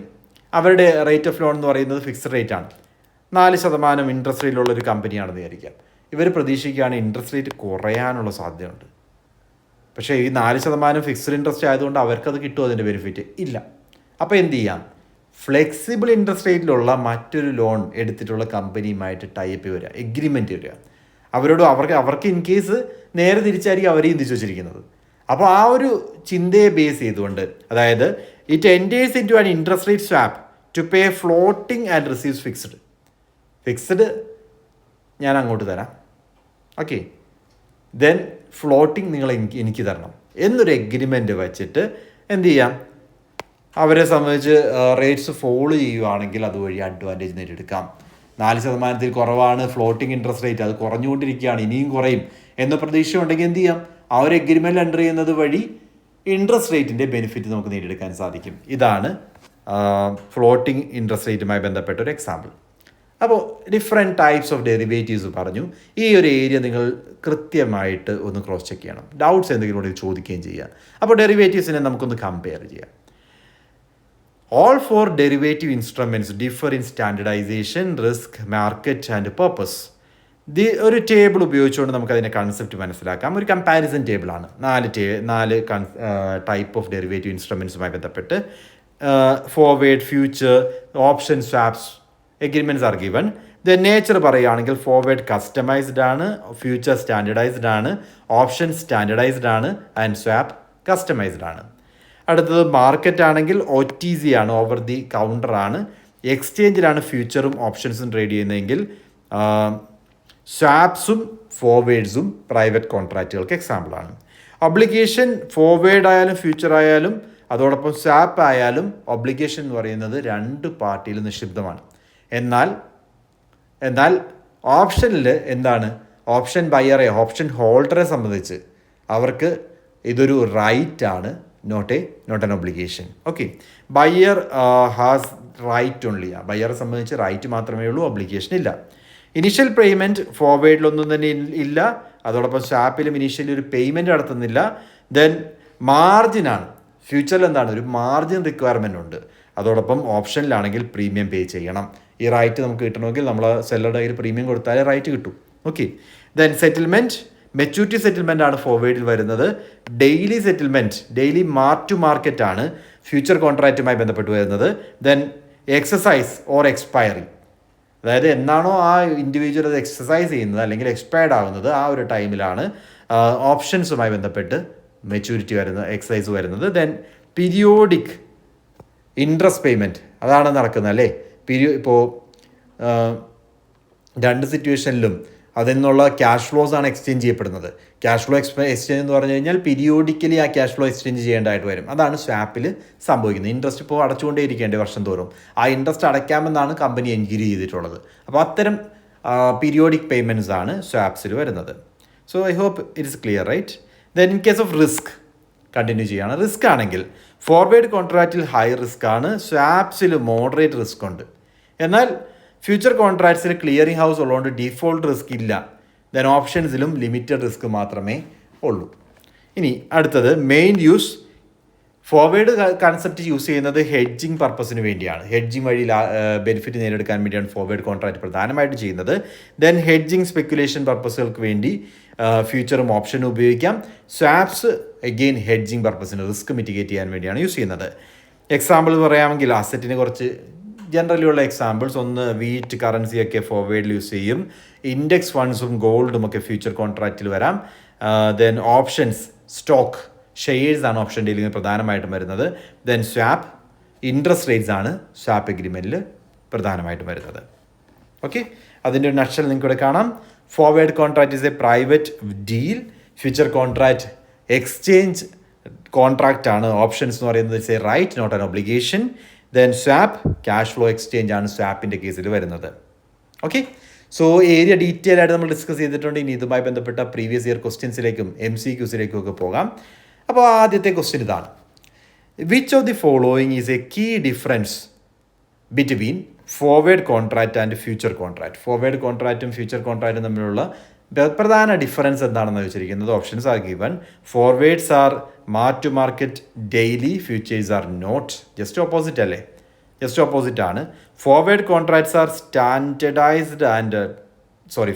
അവരുടെ റേറ്റ് ഓഫ് ലോൺ എന്ന് പറയുന്നത് ഫിക്സ്ഡ് റേറ്റ് ആണ്, 4% ഇൻട്രസ്റ്റ് റേറ്റിലുള്ളൊരു കമ്പനിയാണെന്ന് വിചാരിക്കാം. ഇവർ പ്രതീക്ഷിക്കുകയാണ് ഇൻട്രസ്റ്റ് റേറ്റ് കുറയാനുള്ള സാധ്യതയുണ്ട്. പക്ഷേ ഈ 4% ഫിക്സ്ഡ് ഇൻട്രസ്റ്റ് ആയതുകൊണ്ട് അവർക്കത് കിട്ടുമോ അതിൻ്റെ ബെനിഫിറ്റ്? ഇല്ല. അപ്പോൾ എന്ത് ചെയ്യാം, ഫ്ലെക്സിബിൾ ഇൻട്രസ്റ്റ് റേറ്റിലുള്ള മറ്റൊരു ലോൺ എടുത്തിട്ടുള്ള കമ്പനിയുമായിട്ട് ടൈപ്പ് വരിക, എഗ്രിമെൻറ്റ് വരിക. അവർക്ക് ഇൻ കേസ് നേരെ തിരിച്ചായിരിക്കും അവരെ ചിന്തിച്ച് വെച്ചിരിക്കുന്നത്. അപ്പോൾ ആ ഒരു ചിന്തയെ ബേസ് ചെയ്തുകൊണ്ട്, അതായത് it enters into an interest rate swap to pay floating and receives fixed ഞാൻ അങ്ങോട്ട് തരാം, ഓക്കെ, ദെൻ ഫ്ലോട്ടിംഗ് നിങ്ങൾ എനിക്ക് തരണം എന്നൊരു എഗ്രിമെൻ്റ് വെച്ചിട്ട് എന്ത് ചെയ്യാം, അവരെ സംബന്ധിച്ച് റേറ്റ്സ് ഫോളോ ചെയ്യുകയാണെങ്കിൽ അതുവഴി അഡ്വാൻറ്റേജ് നേടിയെടുക്കാം. 4% കുറവാണ് ഫ്ലോട്ടിംഗ് ഇൻട്രസ്റ്റ് റേറ്റ്, അത് കുറഞ്ഞുകൊണ്ടിരിക്കുകയാണ്, ഇനിയും കുറയും എന്ന പ്രതീക്ഷ ഉണ്ടെങ്കിൽ എന്ത് ചെയ്യാം, ആ ഒരു എഗ്രിമെൻ്റ് എൻ്റർ ചെയ്യുന്നത് വഴി ഇൻട്രസ്റ്റ് റേറ്റിൻ്റെ ബെനിഫിറ്റ് നമുക്ക് നേടിയെടുക്കാൻ സാധിക്കും. ഇതാണ് ഫ്ലോട്ടിംഗ് ഇൻട്രസ്റ്റ് റേറ്റുമായി ബന്ധപ്പെട്ട ഒരു എക്സാമ്പിൾ. അപ്പോൾ ഡിഫറെൻറ്റ് ടൈപ്സ് ഓഫ് ഡെറിവേറ്റീവ്സ് പറഞ്ഞു. ഈ ഒരു ഏരിയ നിങ്ങൾ കൃത്യമായിട്ട് ഒന്ന് ക്രോസ് ചെക്ക് ചെയ്യണം, ഡൗട്ട്സ് എന്തെങ്കിലും ഉണ്ടെങ്കിൽ ചോദിക്കുകയും ചെയ്യുക. അപ്പോൾ ഡെറിവേറ്റീവ്സിനെ നമുക്കൊന്ന് കമ്പയർ ചെയ്യാം. All four derivative instruments differ in standardization, risk, market and purpose. ഒരു ടേബിൾ ഉപയോഗിച്ചുകൊണ്ട് നമുക്കതിൻ്റെ കൺസെപ്റ്റ് മനസ്സിലാക്കാം. ഒരു കമ്പാരിസൺ ടേബിളാണ്. 4 ടൈപ്പ് ഓഫ് ഡെറിവേറ്റീവ് ഇൻസ്ട്രുമെൻറ്റ്സുമായി ബന്ധപ്പെട്ട് forward, future, option swaps agreements are given. The nature പറയുകയാണെങ്കിൽ ഫോർവേഡ് കസ്റ്റമൈസ്ഡ് ആണ്, ഫ്യൂച്ചർ സ്റ്റാൻഡർഡൈസ്ഡ് ആണ്, ഓപ്ഷൻ സ്റ്റാൻഡർഡൈസ്ഡ് ആണ് ആൻഡ് സ്വാപ്പ് കസ്റ്റമൈസ്ഡ് ആണ്. അടുത്തത് മാർക്കറ്റ് ആണെങ്കിൽ OTC ആണ്, ഓവർ ദി കൗണ്ടർ ആണ്. എക്സ്ചേഞ്ചിലാണ് ഫ്യൂച്ചറും ഓപ്ഷൻസും ട്രേഡ് ചെയ്യുന്നതെങ്കിൽ സ്വാപ്സും ഫോർവേഡ്സും പ്രൈവറ്റ് കോൺട്രാക്റ്റുകൾക്ക് എക്സാമ്പിളാണ്. ഒബ്ലിഗേഷൻ ഫോർവേഡ് ആയാലും ഫ്യൂച്ചർ ആയാലും അതോടൊപ്പം സ്വാപ്പ് ആയാലും ഒബ്ലിഗേഷൻ എന്ന് പറയുന്നത് രണ്ട് പാർട്ടിയിലും നിക്ഷിപ്തമാണ്. എന്നാൽ ഓപ്ഷനിൽ എന്താണ്, ഓപ്ഷൻ ബയറെ ഓപ്ഷൻ ഹോൾഡറെ സംബന്ധിച്ച് അവർക്ക് ഇതൊരു റൈറ്റ് ആണ്, not an obligation. Okay. Buyer has right only. ബയ്യറെ സംബന്ധിച്ച് റൈറ്റ് മാത്രമേ ഉള്ളൂ, ഒബ്ലിഗേഷൻ ഇല്ല. ഇനിഷ്യൽ പേയ്മെൻറ്റ് ഫോർവേഡിലൊന്നും തന്നെ ഇല്ല. അതോടൊപ്പം സ്വാപ്പിലും ഇനീഷ്യലി ഒരു പേയ്മെൻറ്റ് നടത്തുന്നില്ല. ദെൻ മാർജിനാണ്. ഫ്യൂച്ചറിൽ എന്താണ്, ഒരു മാർജിൻ റിക്വയർമെൻ്റ് ഉണ്ട്. അതോടൊപ്പം ഓപ്ഷനിലാണെങ്കിൽ പ്രീമിയം പേ ചെയ്യണം. ഈ റൈറ്റ് നമുക്ക് കിട്ടണമെങ്കിൽ നമ്മൾ സെല്ലറുടെ കയ്യിൽ പ്രീമിയം കൊടുത്താലേ റൈറ്റ് കിട്ടും. Okay. Then settlement, maturity settlement ആണ് ഫോർവേഡിൽ വരുന്നത്. Daily settlement, daily mark to market ആണ് ഫ്യൂച്ചർ കോൺട്രാക്റ്റുമായി ബന്ധപ്പെട്ട് വരുന്നത്. ദെൻ എക്സസൈസ് ഓർ എക്സ്പയറി, അതായത് എന്നാണോ ആ ഇൻഡിവിജ്വൽ അത് എക്സസൈസ് ചെയ്യുന്നത് അല്ലെങ്കിൽ എക്സ്പയർഡ് ആവുന്നത് ആ ഒരു ടൈമിലാണ് ഓപ്ഷൻസുമായി ബന്ധപ്പെട്ട് മെച്യൂരിറ്റി വരുന്നത്, എക്സസൈസ് വരുന്നത്. ദെൻ പീരിയോഡിക് ഇൻട്രസ്റ്റ് പേയ്മെൻറ്റ് അതാണ് നടക്കുന്നത് അല്ലേ. ഇപ്പോൾ രണ്ട് സിറ്റുവേഷനിലും അതിൽ നിന്നുള്ള ക്യാഷ് ഫ്ലോസ് ആണ് എക്സ്ചേഞ്ച് ചെയ്യപ്പെടുന്നത്. ക്യാഷ് ഫ്ലോ എക്സ്ചേഞ്ച് എന്ന് പറഞ്ഞു കഴിഞ്ഞാൽ പീരിയോഡിക്കലി ആ ക്യാഷ് ഫ്ലോ എക്സ്ചേഞ്ച് ചെയ്യേണ്ടതായിട്ട് വരും. അതാണ് സ്വാപ്പിൽ സംഭവിക്കുന്നത്. ഇൻട്രസ്റ്റ് ഇപ്പോൾ അടച്ചുകൊണ്ടേ ഇരിക്കേണ്ടത് വർഷം തോറും. ആ ഇൻട്രസ്റ്റ് അടയ്ക്കാമെന്നാണ് കമ്പനി എൻക്വയറി ചെയ്തിട്ടുള്ളത്. അപ്പോൾ അത്തരം പീരിയോഡിക് പേയ്മെൻറ്റ്സ് ആണ് സ്വാപ്സിൽ വരുന്നത്. So I hope it is clear, right. Then in case of risk continue ചെയ്യുകയാണ്. റിസ്ക് ആണെങ്കിൽ ഫോർവേഡ് കോൺട്രാക്റ്റിൽ ഹൈ റിസ്ക് ആണ്, സ്വാപ്സിൽ മോഡറേറ്റ് റിസ്ക് ഉണ്ട്. എന്നാൽ ഫ്യൂച്ചർ കോൺട്രാക്ട്സിൽ ക്ലിയറിംഗ് ഹൗസ് ഉള്ളതുകൊണ്ട് ഡിഫോൾട്ട് റിസ്ക് ഇല്ല. ദെൻ ഓപ്ഷൻസിലും ലിമിറ്റഡ് റിസ്ക് മാത്രമേ ഉള്ളൂ. ഇനി അടുത്തത് main use. Forward concept use ചെയ്യുന്നത് ഹെഡ്ജിങ് പർപ്പസിന് വേണ്ടിയാണ്. ഹെഡ്ജിങ് വഴി ബെനിഫിറ്റ് നേടിയെടുക്കാൻ വേണ്ടിയാണ് ഫോർവേഡ് കോൺട്രാക്ട് പ്രധാനമായിട്ട് ചെയ്യുന്നത്. ദെൻ ഹെഡ്ജിങ് സ്പെക്കുലേഷൻ പർപ്പസുകൾക്ക് വേണ്ടി ഫ്യൂച്ചറും ഓപ്ഷനും ഉപയോഗിക്കാം. സ്വാപ്സ് അഗെയിൻ ഹെഡ്ജിങ് പർപ്പസിന് റിസ്ക് മിറ്റിഗേറ്റ് ചെയ്യാൻ വേണ്ടിയാണ് യൂസ് ചെയ്യുന്നത്. എക്സാമ്പിൾ പറയാമെങ്കിൽ അസറ്റിന് കുറച്ച് ജനറലി ഉള്ള എക്സാമ്പിൾസ്, ഒന്ന് വീറ്റ് കറൻസിയൊക്കെ ഫോർവേഡിൽ യൂസ് ചെയ്യും. ഇൻഡെക്സ് ഫണ്ട്സും ഗോൾഡും ഒക്കെ ഫ്യൂച്ചർ കോൺട്രാക്റ്റിൽ വരാം. ദെൻ ഓപ്ഷൻസ്, സ്റ്റോക്ക്, ഷെയർസ് ആണ് ഓപ്ഷൻ ഡീലിംഗ് പ്രധാനമായിട്ടും വരുന്നത്. ദെൻ സ്വാപ്പ്, ഇൻട്രസ്റ്റ് റേറ്റ്സ് ആണ് സ്വാപ്പ് എഗ്രിമെൻറ്റിൽ പ്രധാനമായിട്ടും വരുന്നത്. ഓക്കെ, അതിൻ്റെ ഒരു നക്ഷൽ നിങ്ങൾക്കിവിടെ കാണാം. Forward contract is a private deal. Future contract exchange contract ആണ്. ഓപ്ഷൻസ് എന്ന് പറയുന്നത് it's a right, not an obligation. Then swap, cash flow exchange ആണ് സ്വാപ്പിൻ്റെ കേസിൽ വരുന്നത്. ഓക്കെ, സോ ഏരിയ ഡീറ്റെയിൽ ആയിട്ട് നമ്മൾ ഡിസ്കസ് ചെയ്തിട്ടുണ്ട്. ഇനി ഇതുമായി ബന്ധപ്പെട്ട പ്രീവിയസ് ഇയർ ക്വസ്റ്റ്യൻസിലേക്കും MCQസിലേക്കും ഒക്കെ പോകാം. അപ്പോൾ ആദ്യത്തെ ക്വസ്റ്റ്യൻ ഇതാണ്: which of the following is a key difference between forward contract and future contract? Forward കോൺട്രാക്റ്റും ഫ്യൂച്ചർ കോൺട്രാക്റ്റും തമ്മിലുള്ള പ്രധാന ഡിഫറൻസ് എന്താണെന്ന് വെച്ചിരിക്കുന്നത്. Options are given. Forwards are mark to market daily, futures are not. Just opposite അല്ലേ? Just opposite ആണ്. Forward contracts are standardised and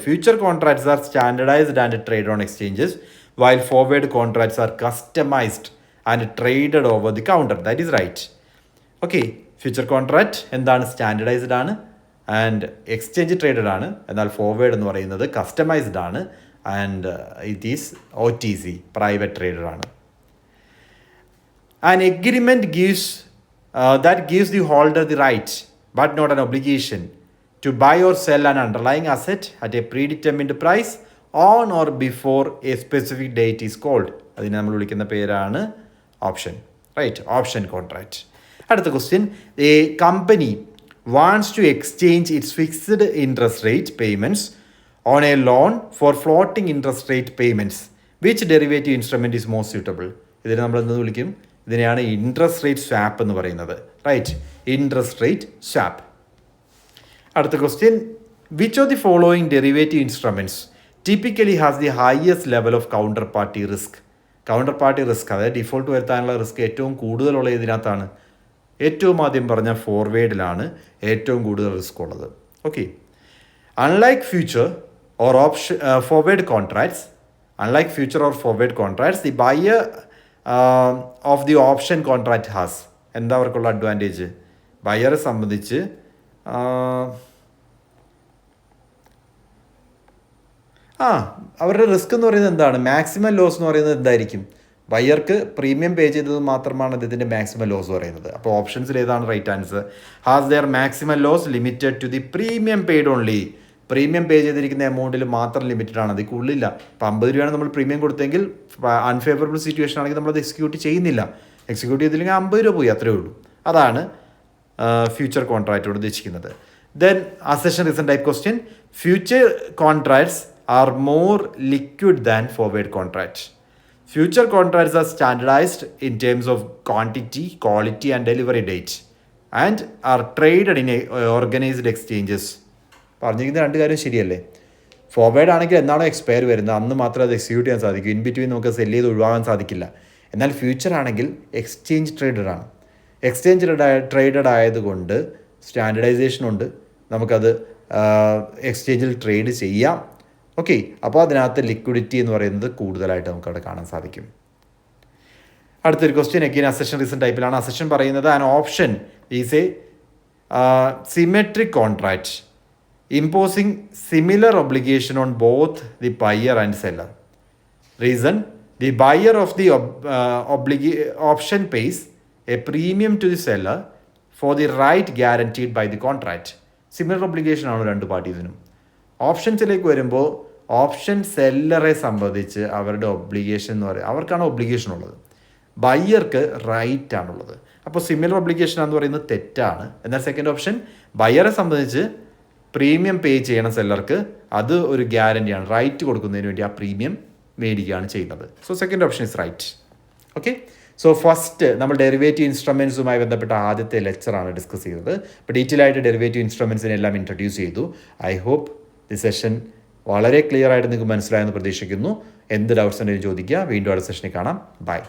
future contracts are standardised and trade on exchanges, while forward contracts are customized and traded over the counter. That is right. Okay, future contract എന്താണ്? Standardised ആണ് and exchange traded ആണ്. എന്നാൽ forward എന്ന് പറയുന്നത് customised ആണ് and it is OTC, private traded ആണ്. An agreement that gives the holder the right but not an obligation to buy or sell an underlying asset at a predetermined price on or before a specific date is called. അതിനെ നമ്മൾ വിളിക്കുന്ന പേരാണ് option, right? Option contract. അടുത്ത question: a company wants to exchange its fixed interest rate payments on a loan for floating interest rate payments. Which derivative instrument is most suitable? ഇതിനെ നമ്മൾ എന്ത് വിളിക്കും? ഇതിനെയാണ് ഇൻട്രസ്റ്റ് റേറ്റ് സ്വാപ്പ് എന്ന് പറയുന്നത്, right? Interest rate swap. അടുത്ത question: which of the following derivative instruments typically has the highest level of counterparty risk? Counterparty risk, അതായത് default വരുത്താനുള്ള റിസ്ക് ഏറ്റവും കൂടുതലുള്ള ഇതിനകത്താണ്. ഏറ്റവും ആദ്യം പറഞ്ഞ ഫോർവേഡിലാണ് ഏറ്റവും കൂടുതൽ റിസ്ക് ഉള്ളത്. Okay, unlike future or forward contracts, unlike future or forward contracts, the buyer of the option contract has. എന്താ അവർക്കുള്ള അഡ്വാൻറ്റേജ്? ബയറെ സംബന്ധിച്ച് അവരുടെ റിസ്ക് എന്ന് പറയുന്നത് എന്താണ്? മാക്സിമം ലോസ് എന്ന് പറയുന്നത് എന്തായിരിക്കും? ബയ്യർക്ക് പ്രീമിയം പേ ചെയ്തത് മാത്രമാണ് ഇതിൻ്റെ മാക്സിമം ലോസ് പറയുന്നത്. അപ്പോൾ ഓപ്ഷൻസിൽ ഏതാണ് right answer? Has their maximum loss limited to the premium paid only. Premium pay ചെയ്തിരിക്കുന്ന എമൗണ്ടിൽ മാത്രം ലിമിറ്റഡ് ആണ്, അതിൽ കൂടുതലില്ല. ഇപ്പോൾ 50 രൂപയാണ് നമ്മൾ പ്രീമിയം കൊടുത്തെങ്കിൽ അൺഫേവറബിൾ സിറ്റുവേഷൻ ആണെങ്കിൽ നമ്മളത് എക്സിക്യൂട്ട് ചെയ്യുന്നില്ല. എക്സിക്യൂട്ട് ചെയ്തില്ലെങ്കിൽ 50 രൂപ പോയി, അത്രയേ ഉള്ളൂ. അതാണ് ഫ്യൂച്ചർ കോൺട്രാക്റ്റോട് ഉദ്ദേശിക്കുന്നത്. Then assertion reason type question: future contracts are more liquid than forward contracts. Future contracts are standardised in terms of quantity, quality and delivery date and are traded in organised exchanges. പറഞ്ഞിരിക്കുന്ന രണ്ട് കാര്യം ശരിയല്ലേ? Forward ആണെങ്കിൽ എന്നാണോ expire വരുന്നത് അന്ന് മാത്രമേ അത് എക്സിക്യൂട്ട് ചെയ്യാൻ സാധിക്കൂ. ഇൻ ബിറ്റ്വീൻ നമുക്ക് സെല് ചെയ്ത് ഒഴിവാകാൻ സാധിക്കില്ല. എന്നാൽ ഫ്യൂച്ചർ ആണെങ്കിൽ എക്സ്ചേഞ്ച് ട്രേഡഡ് ആണ്. എക്സ്ചേഞ്ച് ട്രേഡഡ് ആയതുകൊണ്ട് സ്റ്റാൻഡർഡൈസേഷൻ ഉണ്ട്, നമുക്കത് എക്സ്ചേഞ്ചിൽ ട്രേഡ് ചെയ്യാം. ഓക്കെ, അപ്പോൾ അതിനകത്ത് ലിക്വിഡിറ്റി എന്ന് പറയുന്നത് കൂടുതലായിട്ട് നമുക്കവിടെ കാണാൻ സാധിക്കും. അടുത്തൊരു question again assertion reason ടൈപ്പിലാണ്. Assertion പറയുന്നത് an option is A symmetric contract imposing similar obligation on both the buyer and seller. Reason: the buyer of the option pays a premium to the seller for the right guaranteed by the contract. Similar obligation ആണ് രണ്ട് പാർട്ടീസിനും. ഓപ്ഷൻസിലേക്ക് വരുമ്പോൾ option സെല്ലറെ സംബന്ധിച്ച് അവരുടെ obligation എന്ന് പറയുന്നത് അവർക്കാണ് obligation ഉള്ളത്, ബയ്യർക്ക് റൈറ്റ് ആണുള്ളത്. അപ്പോൾ സിമിലർ ഒബ്ലിഗേഷൻ എന്ന് പറയുന്നത് തെറ്റാണ്. എന്നാൽ സെക്കൻഡ് ഓപ്ഷൻ ബയ്യറെ സംബന്ധിച്ച് പ്രീമിയം പേ ചെയ്യണം സെല്ലർക്ക്, അത് ഒരു ഗ്യാരണ്ടിയാണ്, റൈറ്റ് കൊടുക്കുന്നതിന് വേണ്ടി ആ പ്രീമിയം മേടിക്കുകയാണ് ചെയ്യുന്നത്. So second option is right. Okay, so first നമ്മൾ ഡെറിവേറ്റീവ് ഇൻസ്ട്രുമെൻസുമായി ബന്ധപ്പെട്ട ആദ്യത്തെ ലെക്ചറാണ് ഡിസ്കസ് ചെയ്തത്. അപ്പോൾ ഡീറ്റെയിൽ ആയിട്ട് ഡെറിവേറ്റീവ് ഇൻസ്ട്രുമെൻസിനെല്ലാം ഇൻട്രൊഡ്യൂസ് ചെയ്തു. ഐ ഹോപ്പ് ദി സെഷൻ വളരെ ക്ലിയർ ആയിട്ട് നിങ്ങൾക്ക് മനസ്സിലായെന്ന് പ്രതീക്ഷിക്കുന്നു. എന്ത് ഡൗട്ട്സ് ഉണ്ടെങ്കിലും ചോദിക്കുക. വീണ്ടും അടുത്ത സെഷനിൽ കാണാം. ബൈ.